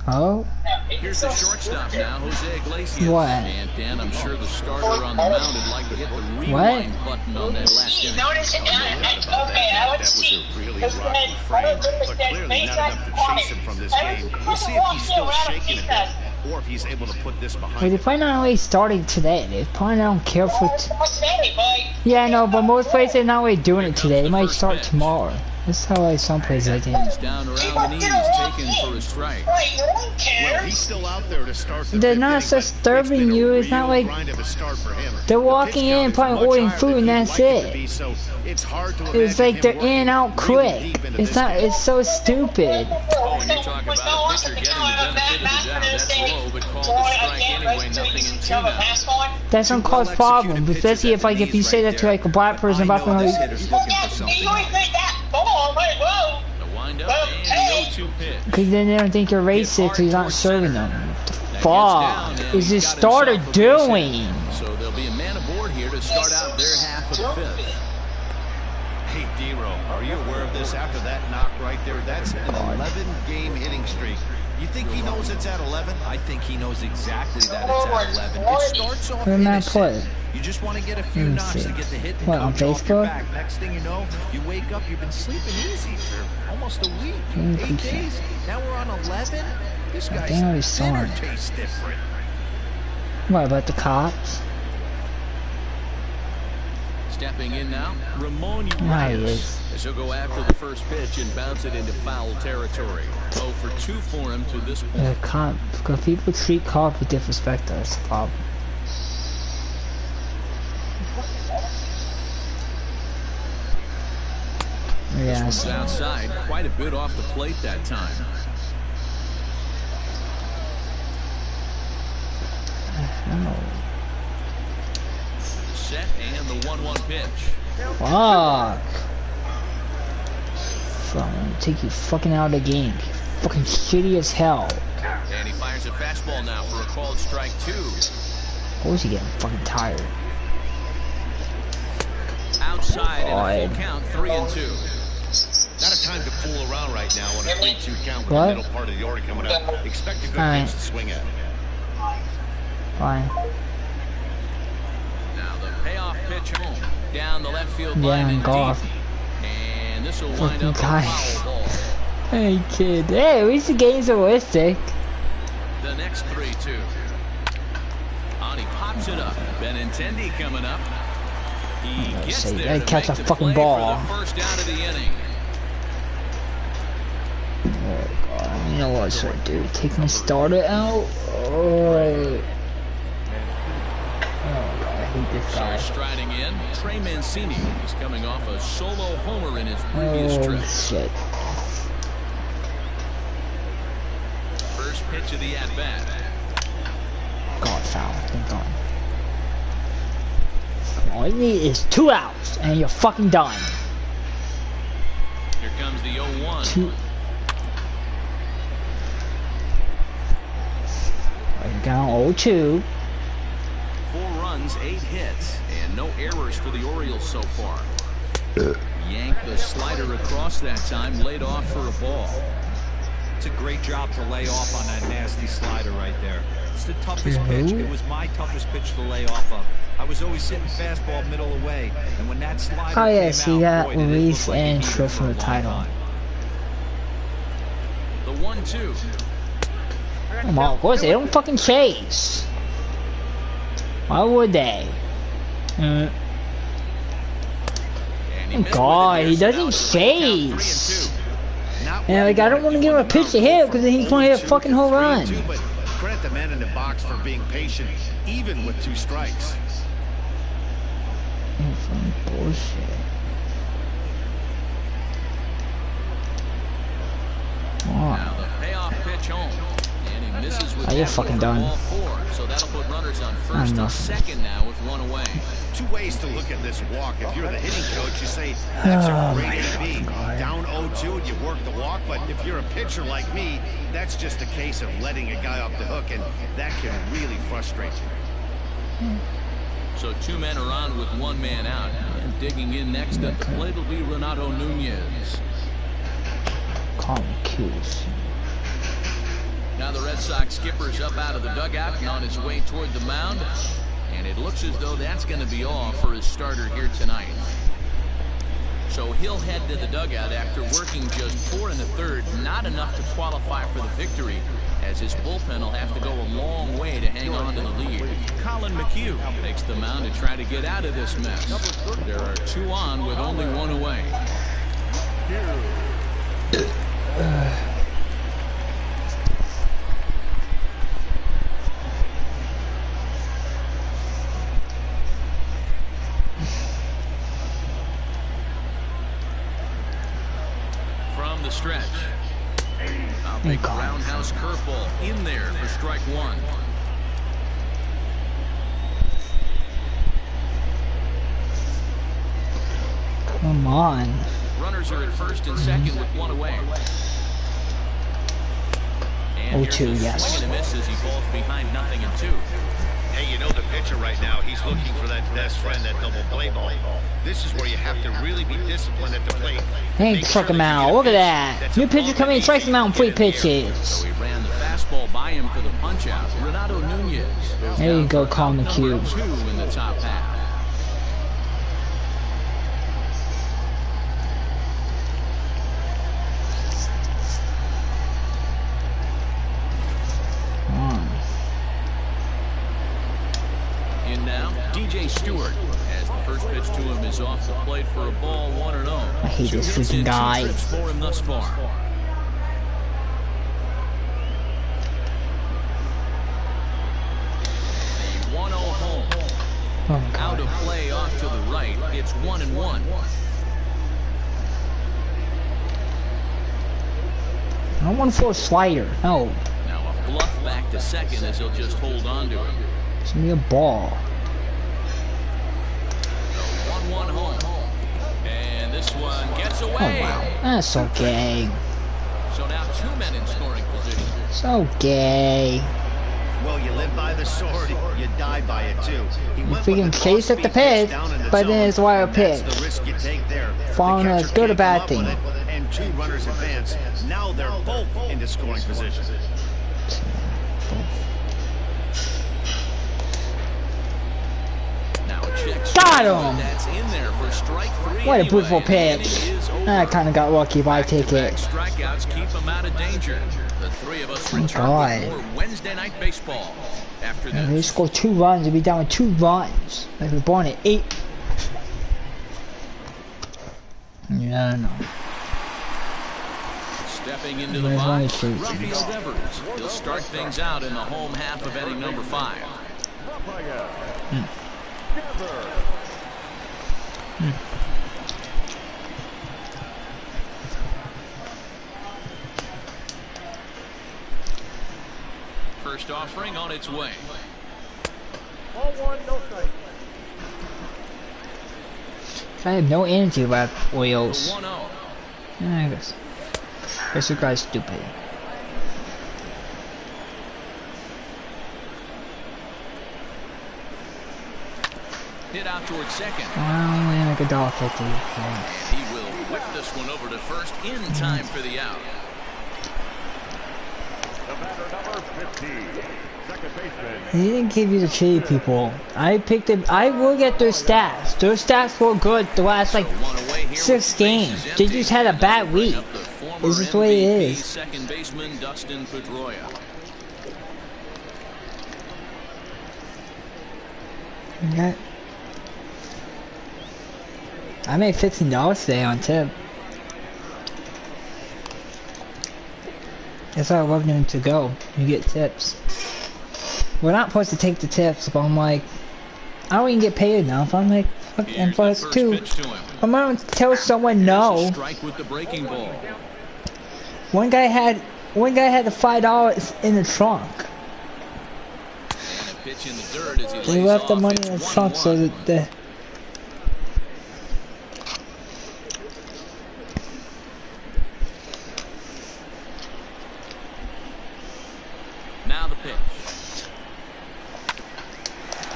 Oh?
Here's the shortstop now, Jose Iglesias.
What?
And Dan, I'm sure the starter on the mound would like to hit the rewind button on that last inning.
Notice it. Okay, I would see.
A really rocky frame, but clearly not enough to chase him from this game. We'll see if he's still shaking a bit, or if he's able to put this behind
Wait,
him.
they probably not really starting today. They probably don't care for yeah, I know, but most places are not really doing it today. They might start tomorrow. That's how like some places I think.
Down around the knees, taken for a strike.
Well, he's still out there to start the
They're
fifth
not
inning, but
disturbing
it's been a
you. It's not
real
like
grind of a start for him.
they're
The
walking
pitch
in,
count
probably
is much
ordering
higher
food,
than
and
he'd
that's
like it to
it.
be, so it's hard to
It's
imagine
like
him
they're
working
in out
really
quick.
deep into
It's
this
not.
game.
It's so stupid.
Oh, and you're talking about a pitcher getting the benefit of the doubt. That's low, but called a strike anyway. Nothing in 2 now.
That's gonna cause problems, especially if like if you say that to like a black person about them,
This
like,
hitter's looking for something.
The windup and the 0-2 pitch.
because then they don't think you're racist because you're not serving them. What the fuck is this starter doing?
So there'll be a man aboard here to start out their half of the 5th.
Hey, D-Row, are you aware of this? After that knock right there, that's an 11-game hitting streak.
You think he knows it's at 11? I think he knows exactly that it's at 11. It starts off innocent. You just want to get a few knocks to get the hit and coach off your back. Next thing you know, you wake up, you've been sleeping easy for almost a week, 8 days. Now we're on 11. This guy's dinner tastes different.
What about the cops?
Stepping in now, Ramon Urias. He'll go after the first pitch and bounce it into foul territory. 0 for 2 for him to this point.
Because people treat cops with disrespect, that's the problem. Yeah,
this one's outside, quite a bit off the plate that time. Set and the 1-1 pitch.
Fuck. I'm gonna take you fucking out of the game. You're fucking shitty as hell.
And he fires a fastball now for a called strike 2.
Of course you getting fucking tired.
Outside and a full count, 3-2.
Not a time to fool around right now on a 3-2 count with the middle part of the order coming up. Expect a good pitch to swing at.
Fine.
Now the payoff pitch home. Down the left field line and
golf.
Deep. And this will wind up a foul ball.
Hey kid. Hey, at least the game's realistic.
The next 3-2. On he pops it up. Benintendi coming up. He gets there to
catch
make
a
the
fucking
play
ball.
for the first out of the inning.
Oh god, you know what should I do? Take my starter out? Oh god, I hate this guy.
Striding in, Trey Mancini. He's coming off a solo homer in his previous trip.
Shit.
First pitch of the at-bat.
God, foul. Thank God. All you need is 2 outs, and you're fucking done.
Here comes the 0-1.
Down 0-2.
4 runs, 8 hits, and no errors for the Orioles so far. Yanked the slider across that time, laid off for a ball.
It's a great job to lay off on that nasty slider right there. It's the toughest pitch. It was my toughest pitch to lay off of. I was always sitting fastball middle away, and when that slider came out, boy,
release
like
and trip from the title.
The 1-2.
Come on, of course they don't fucking chase. Why would they? Oh god, he doesn't chase. And like I don't want to give him a pitch to hit because then he's going to hit a fucking home run.
But credit the man in the box for being patient, even with 2 strikes.
Bullshit.
Now the payoff pitch home. And he misses with
you're fucking done.
Ball 4, so that'll put runners on first and second now with 1 away.
2 ways to look at this walk. If you're the hitting coach, you say that's a great AB. Down 0-2, you work the walk. But if you're a pitcher like me, that's just a case of letting a guy off the hook, and that can really frustrate you.
So 2 men are on with 1 man out. And digging in next at the plate will be Renato Nunez.
Call me Q's.
Now the Red Sox skipper's up out of the dugout and on his way toward the mound. And it looks as though that's going to be all for his starter here tonight. So he'll head to the dugout after working just 4 1/3, not enough to qualify for the victory, as his bullpen will have to go a long way to hang on to the lead. Colin McHugh takes the mound to try to get out of this mess. There are 2 on with only 1 away. From the stretch. I'll make a roundhouse curveball in there for strike 1.
Come on.
Runners are at first and second with 1 away. And
0-2, yes.
Swing and a miss as he falls behind 0-2.
Hey, you know the pitcher right now, he's looking for that best friend, that double play ball. This is where you have to really be disciplined at the plate.
Hey, struck him out. Look at that. New pitcher coming in, strikes him out in 3 pitches.
So he ran the fastball by him for the punch out. Renato Nunez.
There you go, calling the cue.
2 in the top half. DJ Stewart, as the first pitch to him is off the plate for a ball, 1-0.
I hate this freaking guy.
For him thus far. The 1-0 home.
Oh,
out of play off to the right. It's 1-1.
I don't want for a slider. No.
Now a bluff back to second as he'll just hold on to him.
It's me a ball.
1-1 home. And this one gets away.
Oh, wow. That's okay.
So now 2 men in scoring position.
It's okay.
Well, you live by the sword, you die by it too.
You freaking chase at the pitch, but then it's wire pitch. Following us, good or bad thing.
And 2 runners advance. Now they're both into scoring position.
Got him! What a beautiful pitch. I kind of got lucky, but I take it.
Strikeouts keep him out of danger. The 3 of us return with more Wednesday night baseball. After this,
they score 2 runs, we'll be down with 2 runs. Like we're born at 8. Yeah, I don't know.
Stepping into the box, Rafael Devers. He'll start things out in the home half of inning number 5. First offering on its way.
Ball 1, no strike.
I have no energy left, Orioles.
1-0.
I guess you guys stupid.
Hit out towards second.
Well, like a dog 50.
And he will whip this one over to first in time for the out.
The batter number 50, second baseman.
He didn't give you the shitty people. I picked it. I will get their stats. Their stats were good the last like 6 games. They just had a bad week. This is the way it is.
Second baseman Dustin Pedroia.
Okay. I made $15 today on tip. That's why I love them to go. You get tips. We're not supposed to take the tips, but I'm like, I don't even get paid enough. I'm like, fuck, and plus too, I'm gonna tell someone no. One guy had the $5 in the trunk. They left the money in the trunk so that the.
Now the pitch.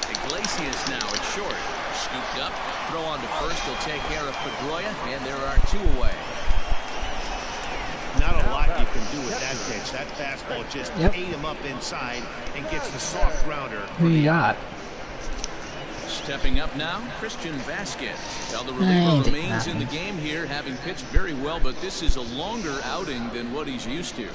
Iglesias now at short. Scooped up. Throw on to first. He'll take care of Pedroia. And there are 2 away.
Not a lot you can do with that pitch. That fastball just ate him up inside and gets the soft grounder.
Who you got?
Stepping up now, Christian Vasquez. Now the reliever remains in the game here, having pitched very well, but this is a longer outing than what he's used to.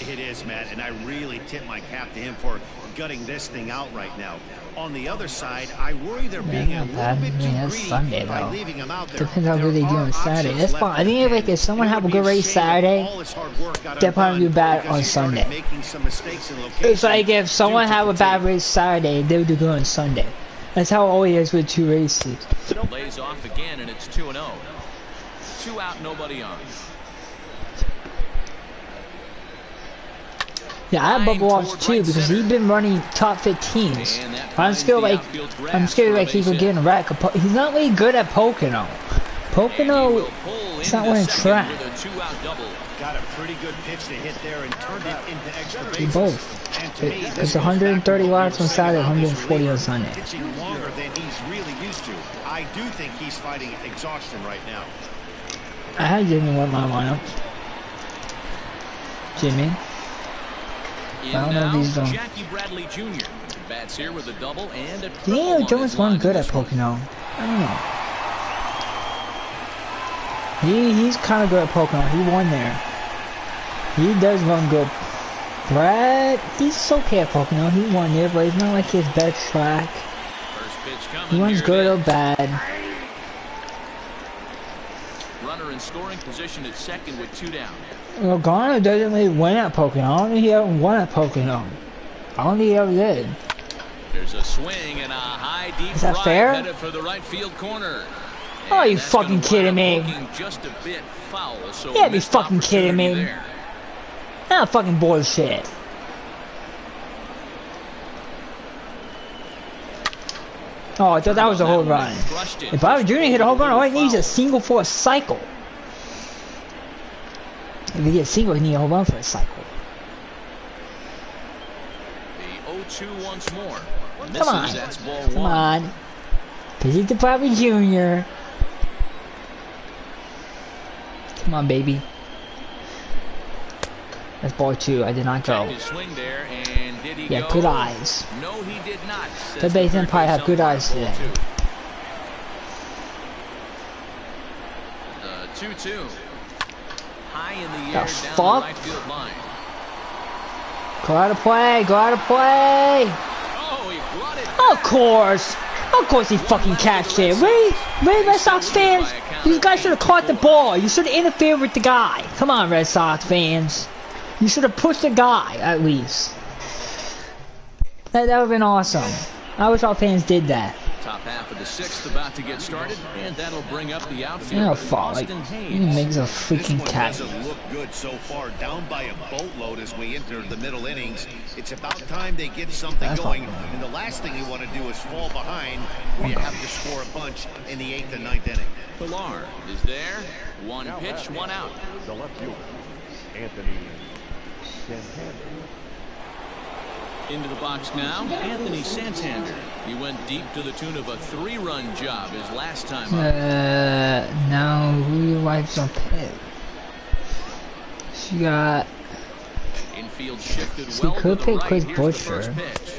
It is, Matt, and I really tip my cap to him for gutting this thing out right now. On the other side, I worry they're being a little bit too greedy by leaving him out there.
Depends how good they do on Saturday. That's fine. I think like if someone have a good race Saturday, they'll probably do bad on Sunday. It's like if someone have a bad race Saturday, they'll do good on Sunday. That's how it always is with 2 races.
Lays off again, and it's 2-0. 2 out, nobody on.
Yeah, I have Bubba Watts too because he's been running top 15s. I'm scared like he could get a rack. He's not really good at poking though. Pocono, it's not wearing track.
Got a pretty good pitch to hit there and turned it into extra bases.
Both. It's 130 watts on Saturday, 140 on Sunday.
Pitching longer than he's really used to. I do think he's fighting exhaustion right now.
I had Jimmy with my lineup. Jimmy. I don't know if he's done.
Jackie Bradley Jr. bats here with a double and a
Daniel Jones wasn't good at Pocono. I don't know. He's kind of good at Pocono. He won there. He does run good. Brad, he's okay at Pocono. He won there, but it's not like his best track. He runs good or bad.
Runner in scoring position at second with 2 down.
Well, Garner doesn't really win at Pocono. I don't think he ever won at Pocono. I don't think he ever did.
There's a swing and a high deep
Is that
drive
fair?
headed for the right field corner.
Oh, you fucking kidding me?
Just a bit foul, so
Yeah, be fucking kidding me. Not fucking bullshit. Oh, I thought that was a home run. If I was Junior hit a home run, all he needs is a single for a cycle. If he gets single, he needs a home run for a cycle.
The 0-2 once more.
Come on. Come on. Pitch it to Bobby Jr. Come on, baby. That's ball 2. I did not go. Yeah, good eyes.
No, he did not.
The base Empire have good eyes today.
2-2. High in the
The
air
fuck?
down the right field line.
Go out of play. Go out of play.
Oh, he brought it.
Of course. Of course he fucking catched it. Really? Red Sox fans? You guys should have caught the ball. You should have interfered with the guy. Come on, Red Sox fans. You should have pushed the guy, at least. That would have been awesome. I wish our fans did that.
Top half of the 6th about to get started, and that'll bring up the outfield.
No fault. Like, he makes a freaking cat.
This one doesn't look good so far. Down by a boatload as we enter the middle innings. It's about time they get something going. And the last thing you want to do is fall behind where you have to score a bunch in the 8th and 9th inning.
Pilar is there. One pitch, one out.
The left fielder, Anthony Santander.
Into the box now, Anthony Santander. He went deep to the tune of a 3-run job his last time up.
No, who wipes on pit? She got.
Infield shifted
She
well
could
to the
pick
right.
Chris
Here's the
Butcher.
first pitch.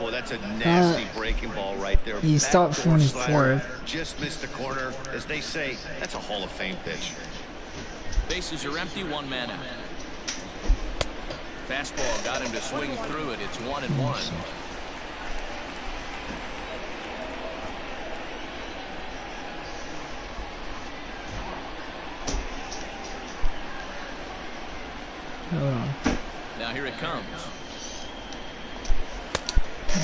Well, that's a nasty breaking ball right there.
You start from the
Backdoor slider,
4th.
Just missed the corner. As they say, that's a Hall of Fame pitch.
Bases are empty, 1 man out. Fastball got him to swing through it. It's 1-1. Now here it comes.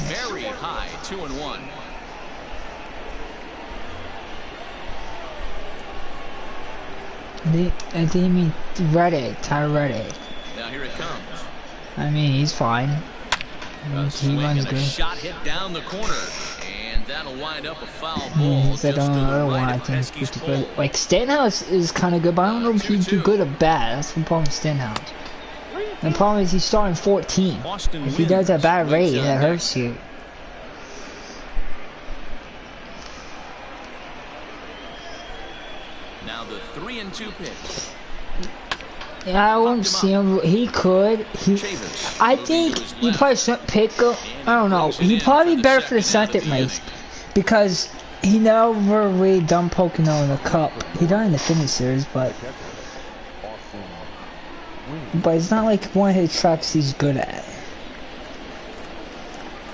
Very high, 2-1.
I didn't mean Reddick, Ty Reddick.
Now here it comes.
I mean, he's fine. He runs
A
good.
shot hit down the corner, and that'll wind up a foul ball.
He's on the other one, I think, pretty good. Like, Stenhouse is kind of good, but I don't know if he's too good or bad. That's the problem with Stenhouse. The problem is he's starting 14. If he does a bad rate, that hurts you.
Now the 3-2 pitch.
Yeah, I won't see him. He could. I think he probably shouldn't pick him. I don't know. He'd probably be better for the second race because he never really done Pocono in the Cup. He done it in the Finish Series, but it's not like one of his tracks he's good at.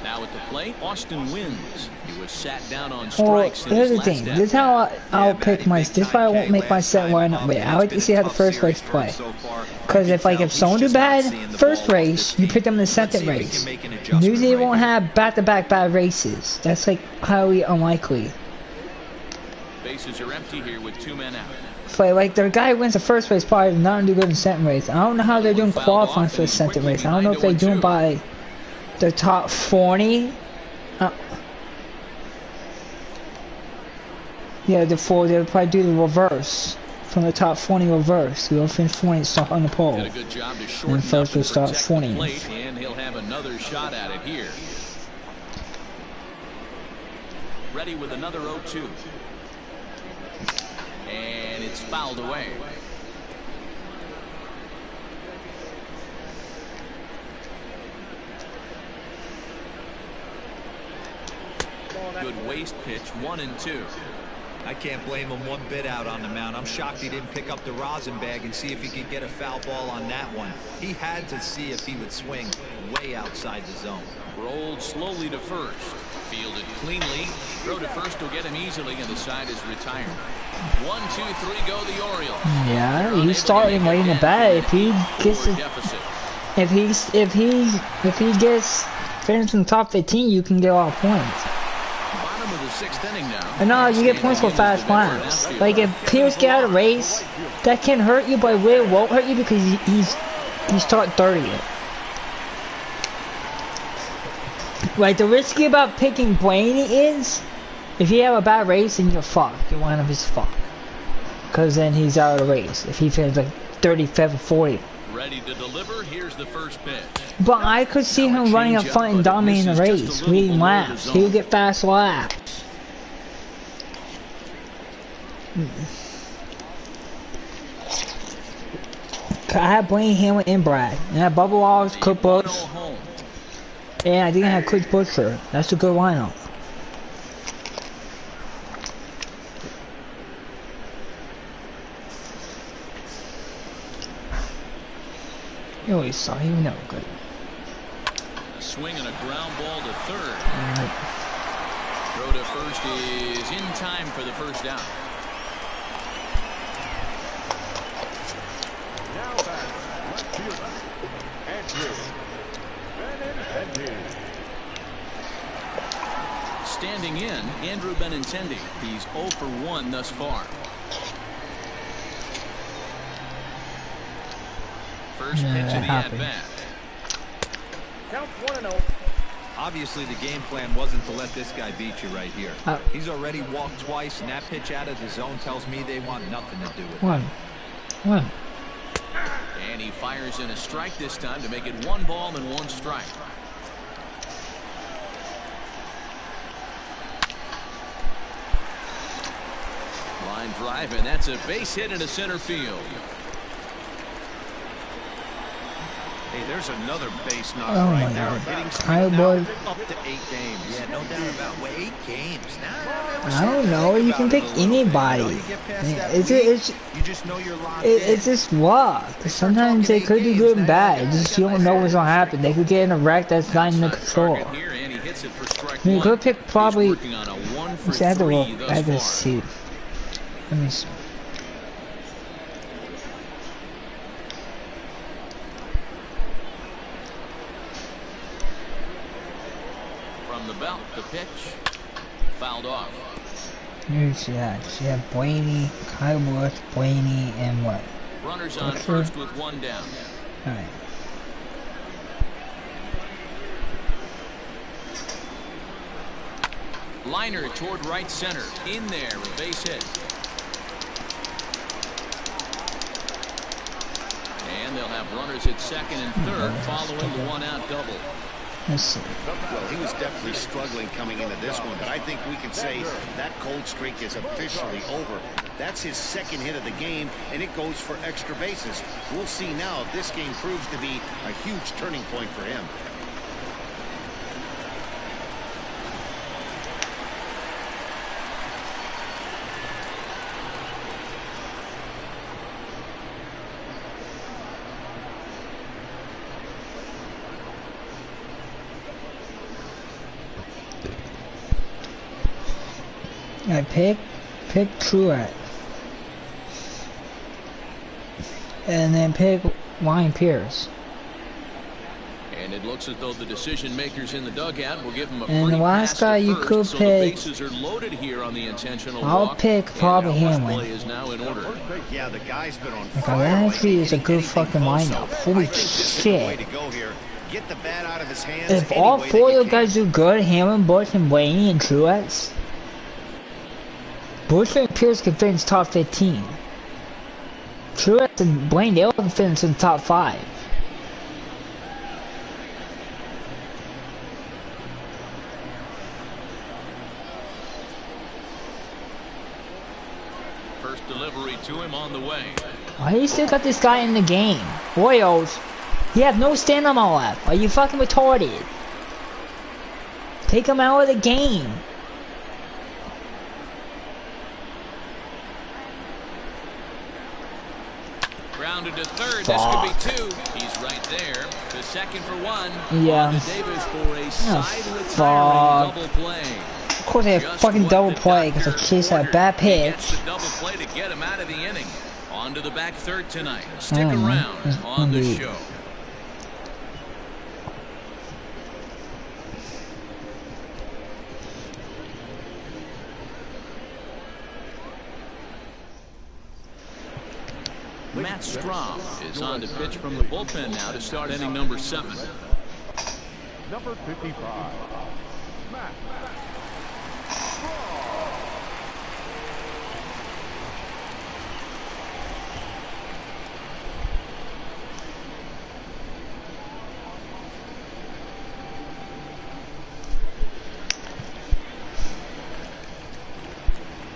Now at the plate, Austin wins. He was sat down on
Well,
strikes.
here's the thing. This is how I'll pick my. This is why I won't make my set lineup. Wait, I like to see how the first race play. Because if someone do bad first race, you pick them in the second race. Usually they won't have back-to-back bad races. That's like highly unlikely.
Bases are empty here with 2 men out.
But like the guy who wins the first race probably not do good in the second race. I don't know how they're doing qualifying for the second race. I don't know if they're doing by the top 40. Yeah, they'll probably do the reverse. From the top 20 reverse. We'll finish 20 start on the pole.
Did a good job to shorten
first we'll start
the
20.
plate, and he'll have another shot at it here. Ready with another 0-2. And it's fouled away. Good waste pitch, 1-2.
I can't blame him one bit out on the mound. I'm shocked he didn't pick up the rosin bag and see if he could get a foul ball on that one. He had to see if he would swing way outside the zone.
Rolled slowly to first. Fielded cleanly. Throw to first will get him easily, and the side is retired. 1, 2, 3 go the Orioles.
Yeah, he's starting right in the bat. If he gets if he gets finished in the top 15, you can get a lot of points.
Bottom of the 6th inning now.
And no, you get points for fast laps. Like if Pierce get out of race, that can hurt you, but it really won't hurt you because you start 30th. Like the risky about picking Blaney is, if you have a bad race and you're fucked, your lineup is fucked. Because then he's out of the race. If he finishes like 35 or 40.
Ready to deliver. Here's the first pitch.
But I could see him running up front and dominating the race, leading laps. He would get fast laps. I had Blaine Hamlin and Brad. And I had Bubba Wallace, Cook Bush. And I didn't have Chris Butcher. That's a good lineup. You always saw he was never good.
A swing and a ground ball to third. Throw to first is in time for the first down.
Now back, left fielder, Andrew.
Standing in, Andrew Benintendi. He's 0 for 1 thus far. First pitch of the at-bat.
Count 1-0.
Obviously, the game plan wasn't to let this guy beat you right here. He's already walked twice, and that pitch out of the zone tells me they want nothing to do with it.
One.
And he fires in a strike this time to make it 1 ball and 1 strike. Line drive, and that's a base hit into center field.
Hey, there's another base knock
right
there.
Up to 8 games. Yeah, no doubt about it. 8 games.
I don't know. You can pick anybody. It's just luck. Sometimes they could be good and bad. It's just you don't know what's gonna happen. They could get in a wreck that's not in their control. You could pick probably. I had to see. Let me see.
The belt, the pitch, fouled off.
Here's that. So you have Blaney, Kyle Busch, Blaney, and what?
Runners on first with 1 down.
Alright.
Liner toward right center. In there, a base hit. And they'll have runners at second and third following the 1-out double.
Let's see.
Well, he was definitely struggling coming into this one, but I think we can say that cold streak is officially over. That's his 2nd hit of the game, and it goes for extra bases. We'll see now if this game proves to be a huge turning point for him.
I pick Truett. And then pick Ryan Pierce.
And it looks as though the decision makers in the dugout will give him a free
and the last
pass
guy
to
you
first,
could
so
pick.
the bases are loaded here on the intentional
I'll
walk,
pick probably Hamlin.
play is now in order.
Yeah, the guy's been on
Like,
fire.
that actually is a good
Anything
fucking
close,
lineup.
so
Holy
I think this is the way
shit.
to go here. Get the bat out of his hands.
If
any
all
way
4
that
of
you
those guys do good, Hamlin, Busch, and Blaney, and Truex, Bushman and Pierce can finish top 15. Truex and Blaine Dale can finish in the top 5.
First delivery to him on the way.
Why do you still got this guy in the game? Royals, you have no stamina left. Are you fucking retarded? Take him out of the game.
Grounded to third. This could be 2. He's right there. The second for 1.
Yeah.
On to Davis for a side retirement double play.
Of course they have fucking double play because the Chase had a bad pitch.
The double play to get him out of the inning. On to the back third tonight. Stick around on the show. Matt Strom is on to pitch from the bullpen now to start inning number 7.
Number 55, Matt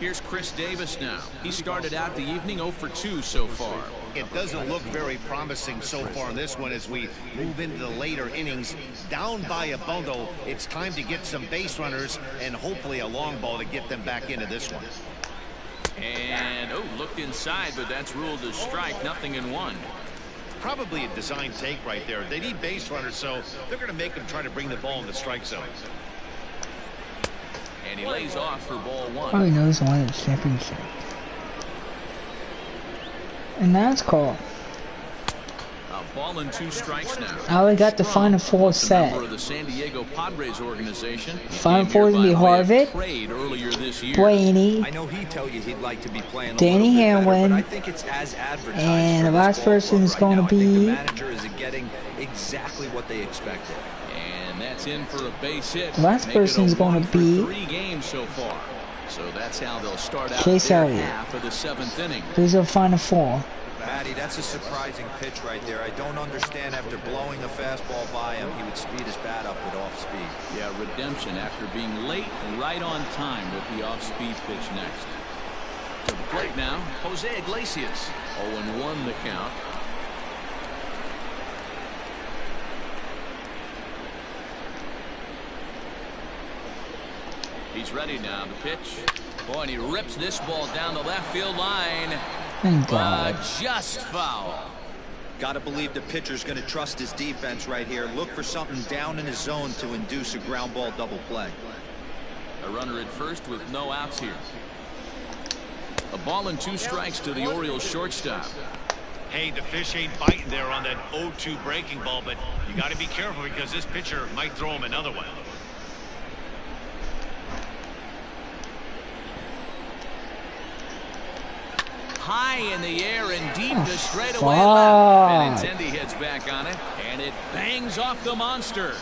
Here's Chris Davis now. He started out the evening 0 for 2 so far.
It doesn't look very promising so far in this one as we move into the later innings. Down by a bundle, it's time to get some base runners and hopefully a long ball to get them back into this one.
And, oh, looked inside, but that's ruled as strike. Nothing in 1.
Probably a design take right there. They need base runners, so they're going to make them try to bring the ball in the strike zone.
And he lays off for ball 1.
Probably knows who won the championship. And that's called.
A ball and 2 strikes now.
I only got the Final Four set.
Member of the San Diego Padres organization.
Final Four is gonna be Harvick, Blaney,
I know he'd tell you he'd like to be playing
Danny Hamlin,
but I think it's as advertised.
and the last person is going to be.
The manager is getting exactly what they expected.
And that's in for a base hit.
The last person is going to be
3 games so far. So that's how they'll start out
Chase
their
Elliott.
half of the 7th inning.
These are Final Four.
Patty, that's a surprising pitch right there. I don't understand after blowing a fastball by him, he would speed his bat up with off speed.
Yeah, redemption after being late and right on time with the off-speed pitch next. To the plate now, Jose Iglesias. 0-1 the count. He's ready now. The pitch. Boy, and he rips this ball down the left field line.
Thank God.
Just foul.
Got to believe the pitcher's going to trust his defense right here. Look for something down in his zone to induce a ground ball double play.
A runner at first with no outs here. A ball and 2 strikes to the Orioles shortstop.
Hey, the fish ain't biting there on that 0-2 breaking ball, but you got to be careful because this pitcher might throw him another one.
High in the air and deep to straightaway left. Benintendi heads back on it, and it bangs off the monster.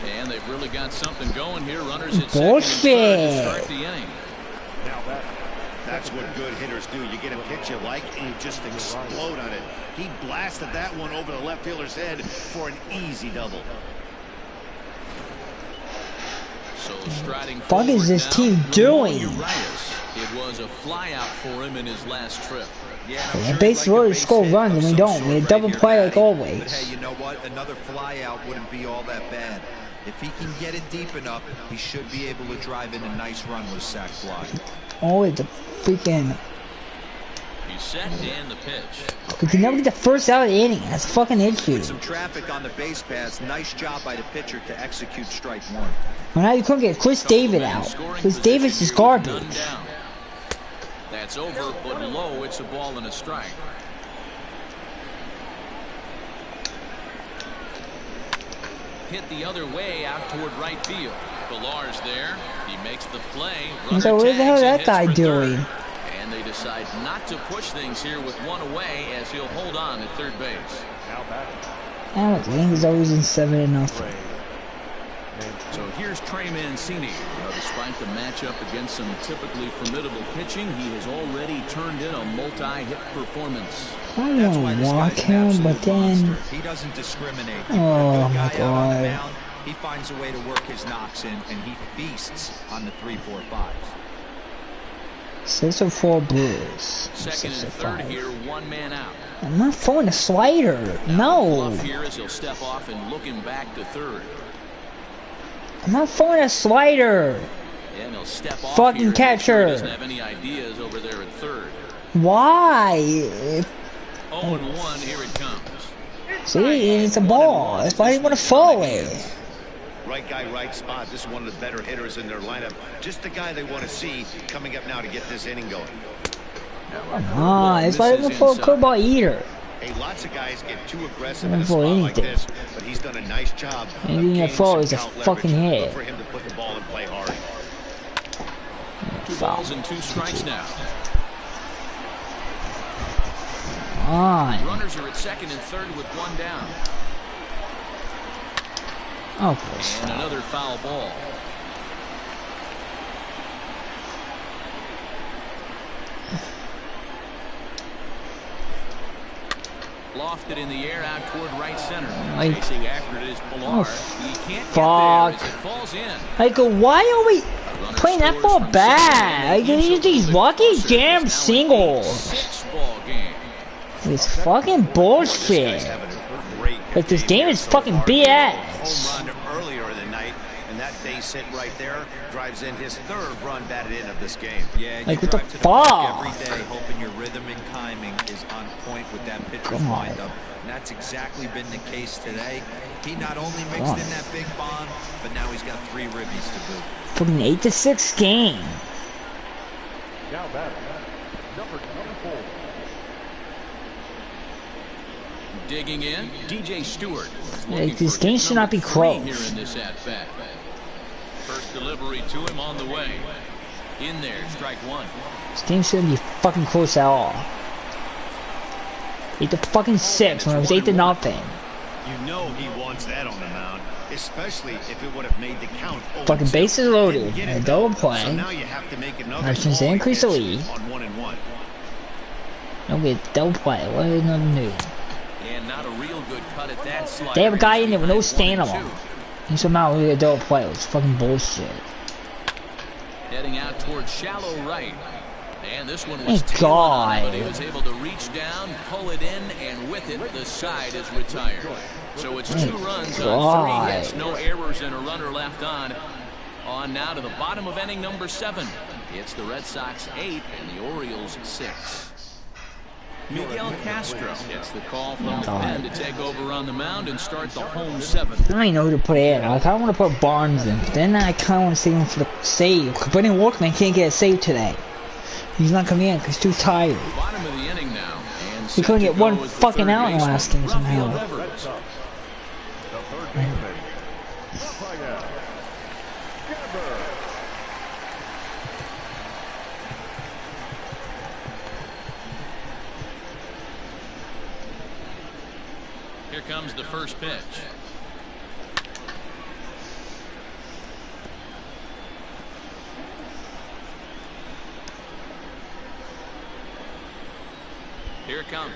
And they've really got something going here. Runners at second and third to start the inning.
Now that's what good hitters do. You get a pitch you like, and you just explode on it. He blasted that one over the left fielder's head for an easy double.
So striding
What is this team doing?
It was a fly out for him in his last trip.
Yeah, base really score runs and we don't. We double play like always.
But hey, you know what? Another fly out wouldn't be all that bad. If he can get it deep enough, he should be able to drive in a nice run with a sac fly.
Always the freaking.
He's set and the pitch.
We can never get the first out of the inning. That's a fucking issue.
With some traffic on the base pass, nice job by the pitcher to execute strike 1.
Well, now you couldn't get Chris Davis out. Chris Davis is garbage.
That's over, but low. It's a ball and a strike. Hit the other way out toward right field. Villar's there. He makes the play.
So what the hell is that guy doing?
And they decide not to push things here with 1 away as he'll hold on at third base.
I don't think he's always in 7-0.
So here's Trey Mancini. Despite the matchup against some typically formidable pitching, he has already turned in a multi-hit performance.
I want to walk him, but then...
He doesn't discriminate.
Oh my God.
He finds a way to work his knocks in, and he feasts on the 3-4-5s.
6 or 4 Blues.
Second and third here, one man out.
I'm not throwing a slider. No.
Here as he'll step off and looking back to third.
I'm not throwing a slider.
And he'll step off
fucking
here
catcher.
He doesn't have any ideas over there at third.
Why?
0-1, here it comes.
See, it's a ball. If I want to throw it.
Right guy, right spot. This is one of the better hitters in their lineup. Just the guy they want to see coming up now to get this inning going.
It's like for a curveball eater.
Hey, lots of guys get too aggressive in a spot like this, but he's done a nice job.
Anything that falls is a fucking hit.
Look for him to put the ball and play hard.
2 balls and 2 strikes now.
On.
Runners are at second and third with 1 down.
Oh,
and another foul ball. Lofted in the air out toward right center. Chasing after it is Pilar. He can't get there as it falls in.
Like, why are we playing that ball back? Like, these lucky jam singles.
6-ball game.
It's fucking bullshit. Like, this game is fucking BS.
Home run earlier in the night, and that base hit right there drives in his 3rd run batted in of this game.
Yeah,
like, what the fuck?
Every day, hoping your rhythm and timing is on point with that pitcher's windup, and that's exactly been the case today. He not only mixed in that big bomb, but now he's got 3 ribbies to boot.
Fucking 8-6 game.
Now batter, number 24.
Digging in, DJ Stewart.
Like, this game should not be close.
Here in this at-bat. First delivery to him on the way. In there, strike 1.
This game shouldn't be fucking close at all. 8-6 when it was 8-0.
You know he wants that on the mound, especially if it would have made the count.
Fucking bases loaded and a double play.
So now you have to make another
options to increase the lead.
On 1-1.
No, get double play. What is another new?
And not a real good cut at that slide.
They have a guy in there with no stand on him. And somehow we get a double play. It's fucking bullshit.
Heading out towards shallow right. And this one was
thank God.
But he was able to reach down, pull it in, and with it, the side is retired. So it's 2 runs on 3 hits, no errors, and a runner left on. On now to the bottom of inning number 7. It's the Red Sox 8 and the Orioles 6. Miguel Castro gets the call from the pen to take over on the mound and start the home 7th.
I know who to put in. I kind of want to put Barnes in, but then I kind of want to save him for the save. Brendan Workman can't get a save today. He's not coming in because he's too tired.
Bottom of the inning now. And
he couldn't get 1 fucking out in the last game somehow.
Here comes the first pitch. Here it comes.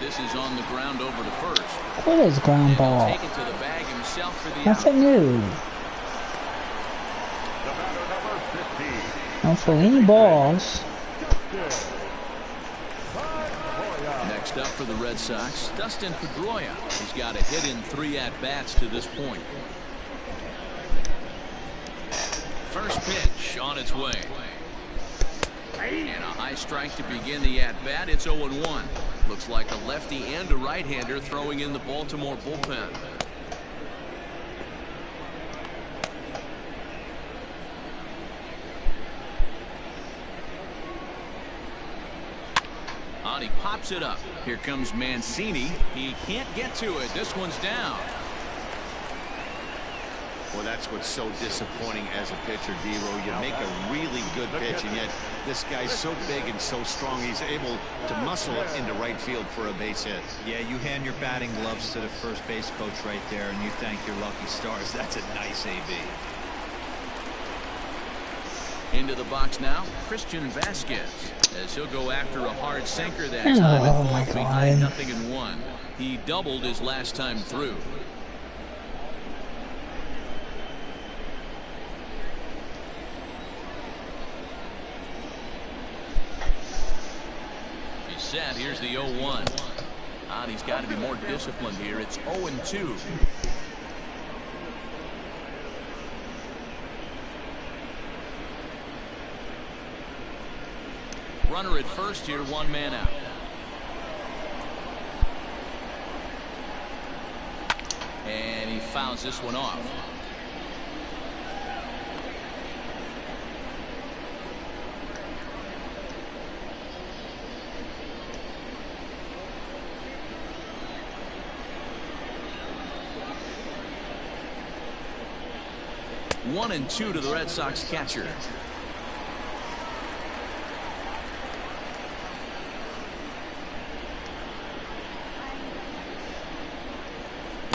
This is on the ground over to first.
What is ground ball?
Take it to the bag himself for the
Nothing new. Don't throw any balls.
Next up for the Red Sox, Dustin Pedroia. He's got a hit in 3 at-bats to this point. First pitch on its way. And a high strike to begin the at-bat. It's 0-1. Looks like a lefty and a right-hander throwing in the Baltimore bullpen. On, he pops it up. Here comes Mancini. He can't get to it. This one's down.
Well, that's what's so disappointing as a pitcher, D-Row. You make a really good pitch, and yet this guy's so big and so strong, he's able to muscle it into right field for a base hit.
Yeah, you hand your batting gloves to the first base coach right there, and you thank your lucky stars. That's a nice AB.
Into the box now, Christian Vasquez, as he'll go after a hard sinker that time and falls behind 0-1. He doubled his last time through. He's set. Here's the 0-1. And he's got to be more disciplined here. It's 0-2. Runner at first here, one man out. And he fouls this one off. One and two to the Red Sox catcher.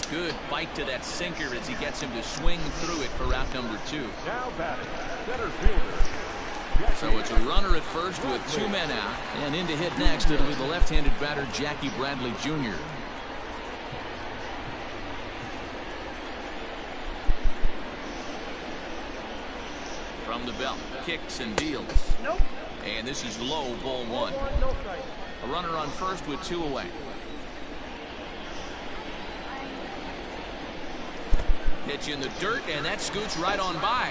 Good bite to that sinker as he gets him to swing through it for out number 2.
Now batting, center fielder.
So it's a runner at first with 2 men out, and in to hit next it'll be the left-handed batter Jackie Bradley Jr. From the belt, kicks and deals.
Nope.
And this is low, ball 1. A runner on first with 2 away. Pitch in the dirt, and that scoots right on by.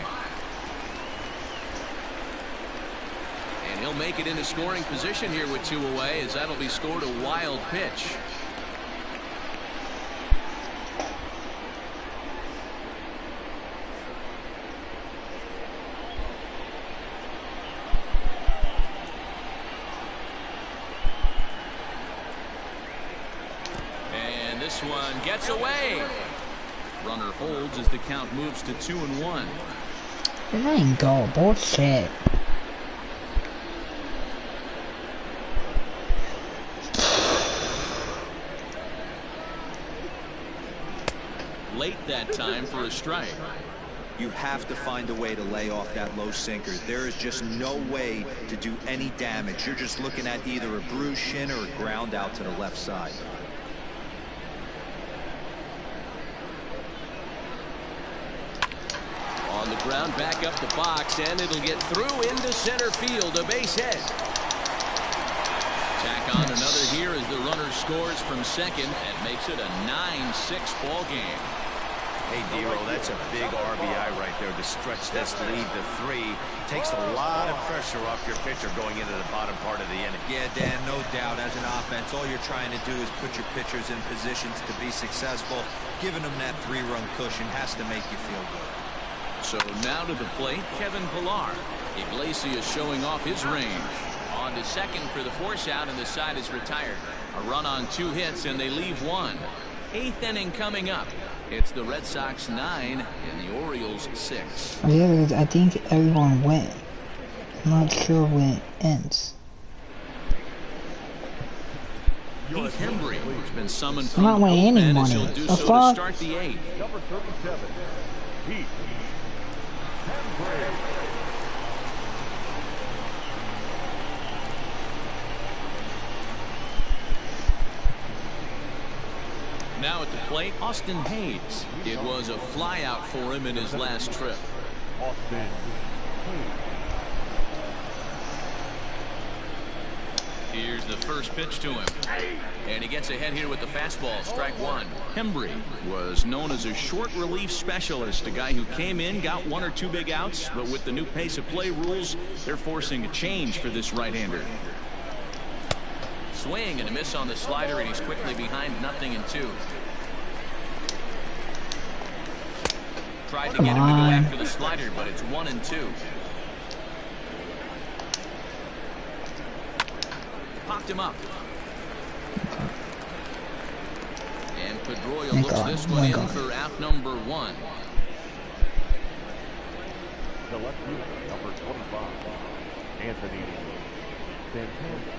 And he'll make it into scoring position here with 2 away, as that'll be scored a wild pitch. And this one gets away. Runner holds as the count moves to 2-1.
It ain't go bullshit.
Late that time for a strike.
You have to find a way to lay off that low sinker. There is just no way to do any damage. You're just looking at either a bruised shin or a ground out to the left side.
On the ground, back up the box, and it'll get through into center field, a base hit. Tack on another here as the runner scores from second and makes it a 9-6 ball game.
Hey, D-Row, that's a big RBI right there to stretch this lead to 3. Takes a lot of pressure off your pitcher going into the bottom part of the inning.
Yeah, Dan, no doubt. As an offense, all you're trying to do is put your pitchers in positions to be successful. Giving them that 3-run cushion has to make you feel good.
So now to the plate, Kevin Pillar. Iglesias showing off his range. On to second for the force out, and the side is retired. A run on 2 hits, and they leave 1. 8th inning coming up. It's the Red Sox 9 and the Orioles 6.
Yeah, I think everyone went. I'm not sure when it ends.
Heath Hembry has been summoned
I'm
from
not
the
winning any
bullpen,
money.
as he'll do
The
so
fuck?
to start the 8th.
Number 37, Heath Hembry.
Now at the plate, Austin Hayes. It was a flyout for him in his last trip.
Austin Hayes.
Here's the first pitch to him. And he gets ahead here with the fastball, strike 1. Hembry was known as a short relief specialist, a guy who came in, got 1 or 2 big outs, but with the new pace of play rules, they're forcing a change for this right-hander. Swing and a miss on the slider, and he's quickly behind 0-2. Tried to get him to go after the slider, but it's 1-2. Popped him up. And Pedroia looks this one in for out number 1.
The left fielder, number 25, Anthony Santander.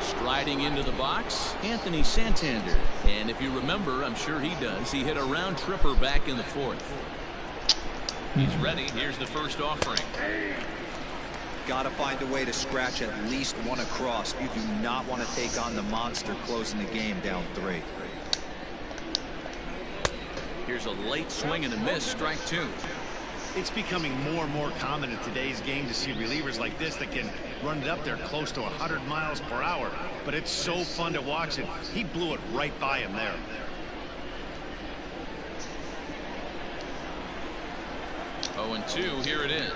Striding into the box, Anthony Santander. And if you remember, I'm sure he does, he hit a round tripper back in the fourth. He's ready. Here's the first offering.
Got to find a way to scratch at least one across. You do not want to take on the monster closing the game down 3.
Here's a late swing and a miss, strike 2.
It's becoming more and more common in today's game to see relievers like this that can run it up there close to 100 miles per hour. But it's so fun to watch it. He blew it right by him there.
Oh, and 2, here it is.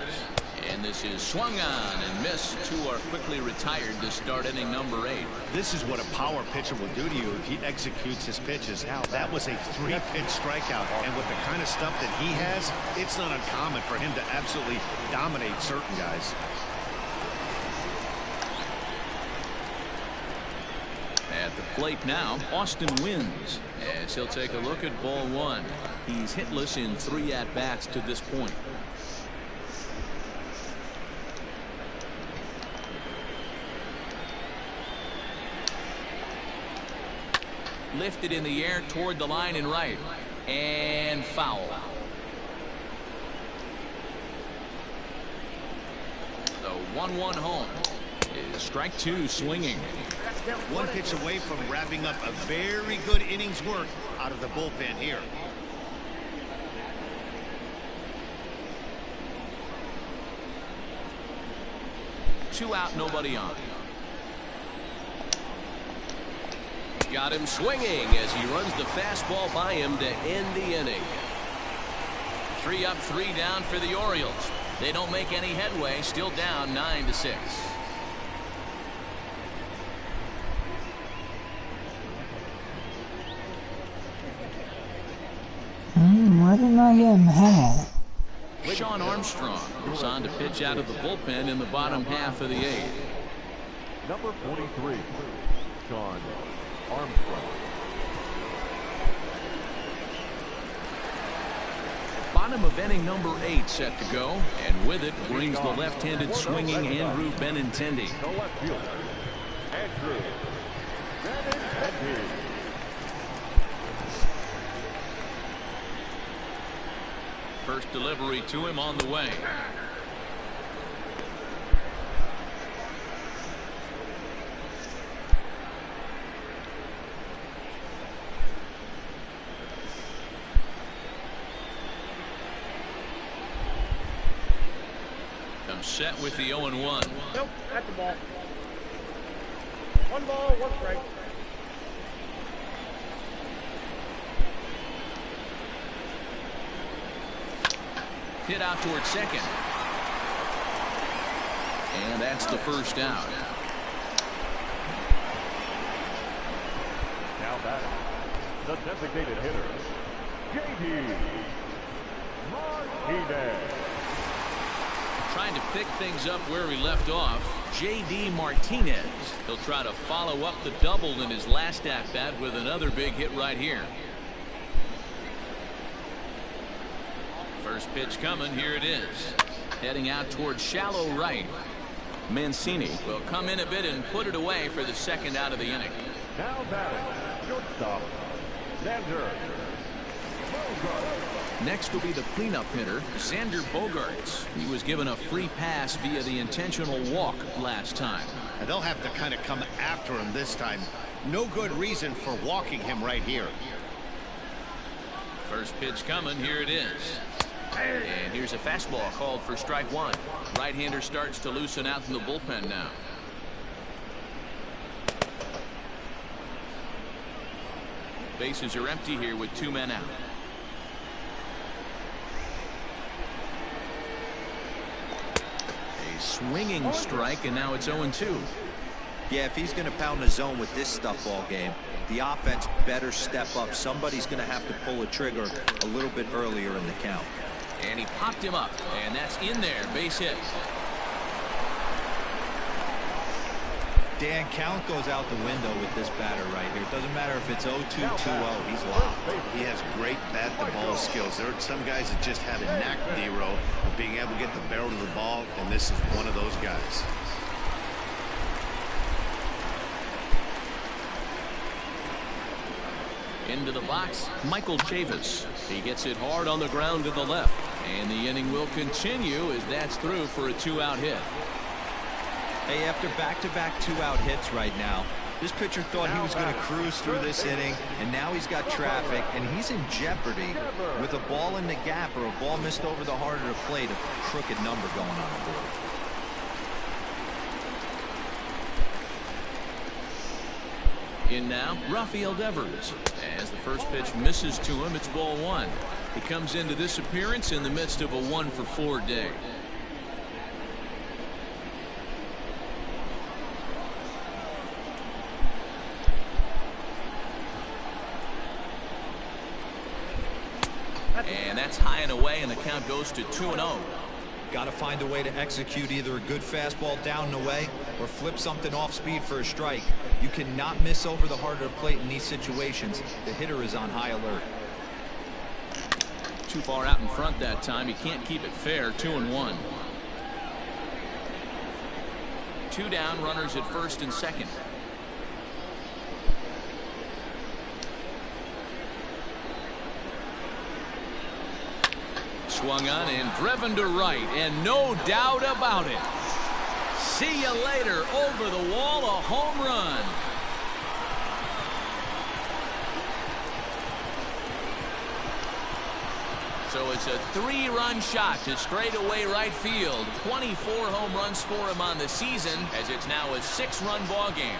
And this is swung on and missed. 2 are quickly retired to start inning number 8.
This is what a power pitcher will do to you if he executes his pitches. Now, that was a 3-pitch strikeout. And with the kind of stuff that he has, it's not uncommon for him to absolutely dominate certain guys.
At the plate now, Austin wins as he'll take a look at ball 1. He's hitless in 3 at-bats to this point. Lifted in the air toward the line and right, and foul. The 1-1 home is strike 2 swinging.
1 pitch away from wrapping up a very good inning's work out of the bullpen here.
Two out, nobody on. Got him swinging as he runs the fastball by him to end the inning. 3 up, 3 down for the Orioles. They don't make any headway, still down 9-6.
Why didn't I get mad?
Sean Armstrong goes on to pitch out of the bullpen in the bottom half of the 8th.
Number 43, Sean Armstrong.
Bottom of inning number 8 set to go, and with it brings the left-handed swinging Andrew Benintendi.
The left fielder, Andrew Benintendi.
First delivery to him on the way. Comes set with the 0-1.
Nope, that's the ball. 1 ball, 1 strike.
Hit out towards second. And that's the first out.
Now batting, the designated hitter, J.D. Martinez.
Trying to pick things up where he left off, J.D. Martinez. He'll try to follow up the double in his last at-bat with another big hit right here. First pitch coming, here it is. Heading out towards shallow right. Mancini will come in a bit and put it away for the second out of the inning.
Now batting, shortstop, Xander Bogaerts.
Next will be the cleanup hitter, Xander Bogaerts. He was given a free pass via the intentional walk last time.
And they'll have to kind of come after him this time. No good reason for walking him right here.
First pitch coming, here it is. And here's a fastball called for strike 1. Right-hander starts to loosen out in the bullpen now. Bases are empty here with 2 men out. A swinging strike, and now it's 0-2.
Yeah, if he's going to pound the zone with this stuff all game, the offense better step up. Somebody's going to have to pull a trigger a little bit earlier in the count.
And he popped him up, and that's in there, base hit.
Dan, count goes out the window with this batter right here. It doesn't matter if it's 0-2, 2-0. He's locked.
He has great bat-to-ball skills. There are some guys that just have a knack, D-Row, of being able to get the barrel to the ball, and this is one of those guys.
Into the box, Michael Chavis. He gets it hard on the ground to the left. And the inning will continue as that's through for a 2-out hit.
Hey, after back-to-back 2-out hits right now, this pitcher thought he was going to cruise through this inning, and now he's got traffic, and he's in jeopardy with a ball in the gap or a ball missed over the heart of the plate, a crooked number going on the board.
In now, Rafael Devers. As the first pitch misses to him, it's ball one. He comes into this appearance in the midst of a 1-for-4 day. And that's high and away, and the count goes to 2-0.
Got to find a way to execute either a good fastball down and away or flip something off speed for a strike. You cannot miss over the heart of the plate in these situations. The hitter is on high alert.
Too far out in front that time. He can't keep it fair. 2-1. 2 down, runners at first and second. Swung on and driven to right, and no doubt about it. See you later. Over the wall, a home run. So it's a 3-run shot to straightaway right field. 24 home runs for him on the season, as it's now a 6-run ball game.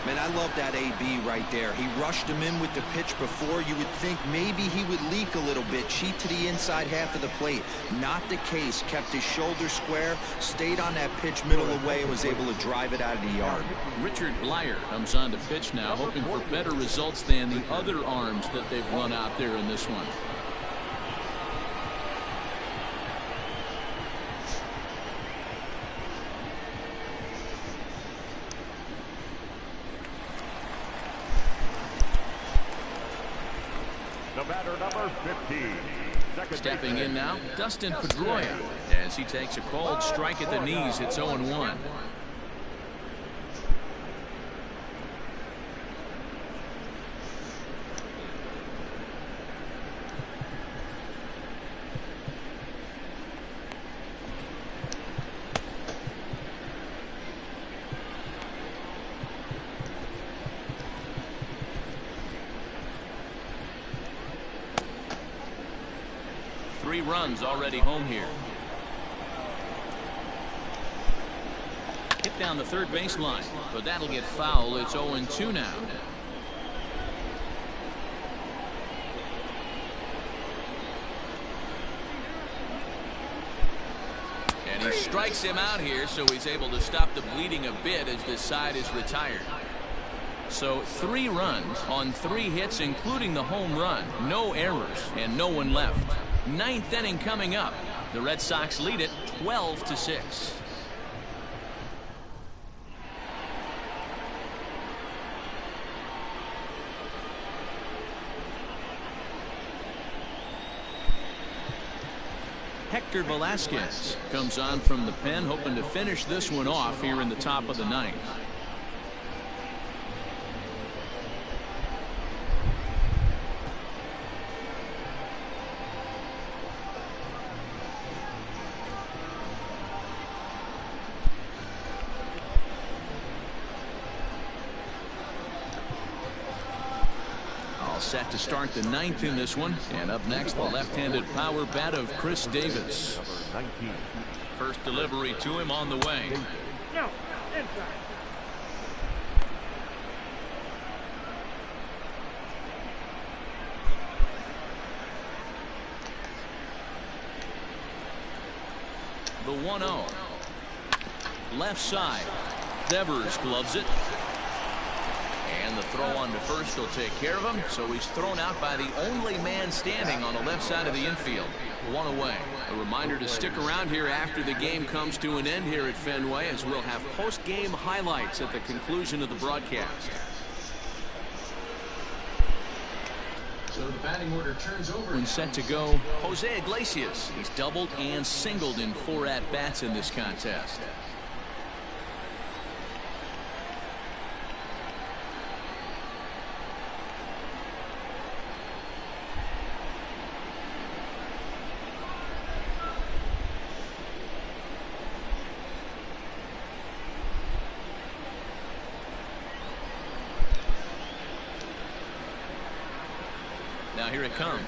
Man, I love that AB right there. He rushed him in with the pitch before. You would think maybe he would leak a little bit, cheat to the inside half of the plate. Not the case. Kept his shoulder square, stayed on that pitch middle away, and was able to drive it out of the yard.
Richard Blyer comes on to pitch now, hoping for better results than the other arms that they've run out there in this one.
The batter, number 15.
Stepping in now, Dustin Pedroia, as he takes a called strike at the knees. It's 0-1. Runs already home here. Hit down the third baseline, but that'll get foul. It's 0-2 now. And he strikes him out here, so he's able to stop the bleeding a bit as this side is retired. So 3 runs on 3 hits, including the home run. No errors and no one left. 9th inning coming up. The Red Sox lead it 12-6. Hector Velasquez comes on from the pen, hoping to finish this one off here in the top of the 9th. Set to start the 9th in this one, and up next the left-handed power bat of Chris Davis. First delivery to him on the way.
No, inside.
The 1-0. Left side. Devers gloves it. And the throw on to first will take care of him, so he's thrown out by the only man standing on the left side of the infield. one away. A reminder to stick around here after the game comes to an end here at Fenway, as we'll have post-game highlights at the conclusion of the broadcast. So the batting order turns over. When set to go, Jose Iglesias. He's doubled and singled in 4 at-bats in this contest. Now here it comes.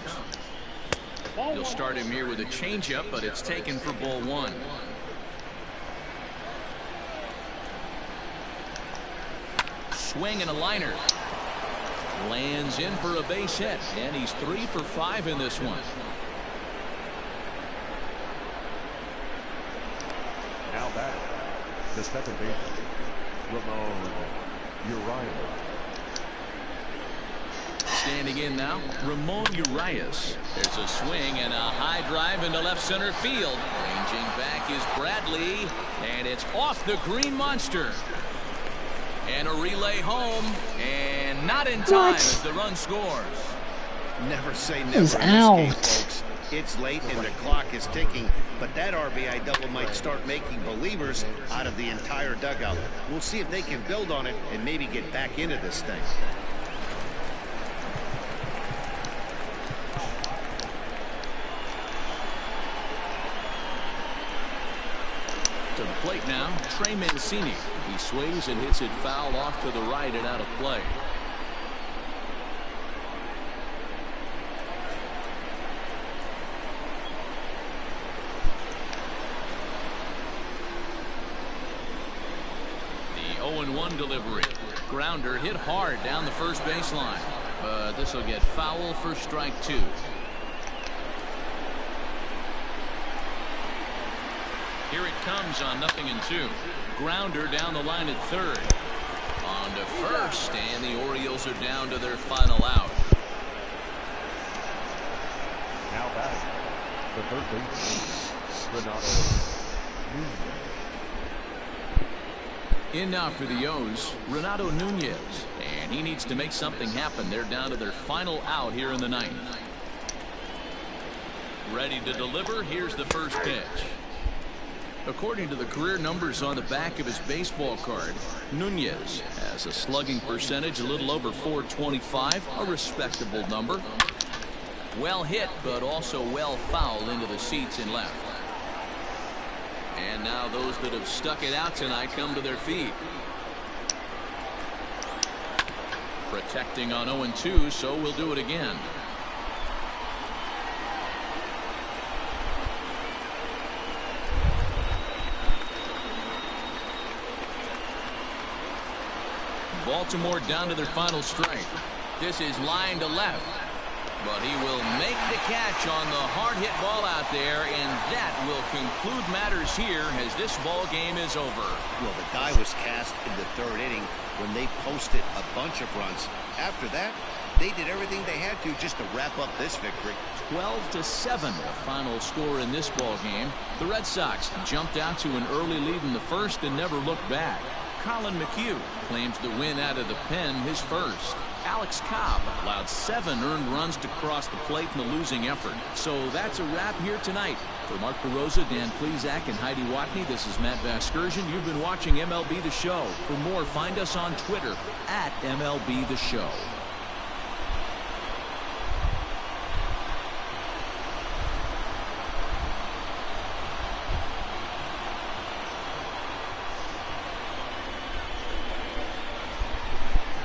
He'll start him here with a changeup, but it's taken for ball 1. Swing and a liner. Lands in for a base hit, and he's 3 for 5 in this one.
Now back, the second baseman, Ramon Urias.
Standing in now, Ramon Urias. There's a swing and a high drive into left center field. Ranging back is Bradley, and it's off the green monster. And a relay home, and not in time as the run scores.
Never say never in this game, folks. It's late and the clock is ticking, but that RBI double might start making believers out of the entire dugout. We'll see if they can build on it and maybe get back into this thing.
To the plate now, Trey Mancini. He swings and hits it foul off to the right and out of play. The 0-1 delivery. Grounder hit hard down the first baseline, but this will get foul for strike 2. Here it comes on 0-2. Grounder down the line at third. On to first, and the Orioles are down to their final out.
Now back, the third baseman, Renato Nunez.
In now for the O's, Renato Nunez. And he needs to make something happen. They're down to their final out here in the ninth. Ready to deliver. Here's the first pitch. According to the career numbers on the back of his baseball card, Nunez has a slugging percentage a little over .425, a respectable number. Well hit, but also well fouled into the seats in left. And now those that have stuck it out tonight come to their feet. Protecting on 0-2, so we'll do it again. Baltimore down to their final strike. This is line to left, but he will make the catch on the hard hit ball out there, and that will conclude matters here as this ball game is over.
Well, the die was cast in the third inning when they posted a bunch of runs. After that, they did everything they had to just to wrap up this victory.
12-7 the final score in this ball game. The Red Sox jumped out to an early lead in the first and never looked back. Colin McHugh claims the win out of the pen, his first. Alex Cobb allowed 7 earned runs to cross the plate in the losing effort. So that's a wrap here tonight. For Mark DeRosa, Dan Plesac, and Heidi Watney, this is Matt Vasgersian. You've been watching MLB The Show. For more, find us on Twitter at MLB The Show.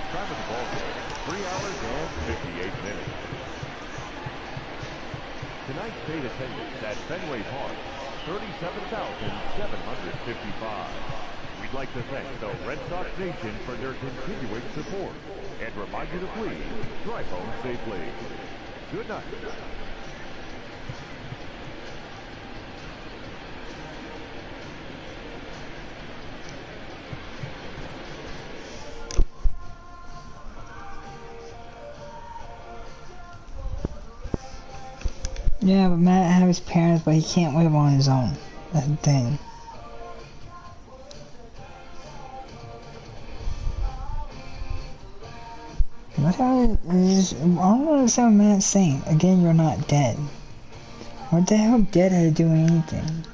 Time of the ball game, 3 hours and 58 minutes. Tonight's state attendance at Fenway Park, 37,755. We'd like to thank the Red Sox Nation for their continuing support and remind you to please drive home safely. Good night.
Yeah, but Matt has his parents, but he can't live on his own. That's the thing. What hell is... I don't understand what Matt's saying. Again, you're not dead. What the hell dead had to do anything?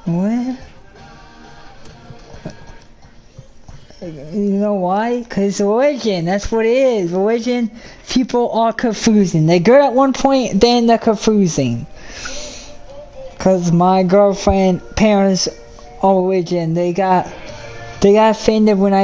What? You know why? Because religion, that's what it is. Religion, people are confusing. They're good at one point, then they're confusing. Because my girlfriend, parents are religion. They got offended when I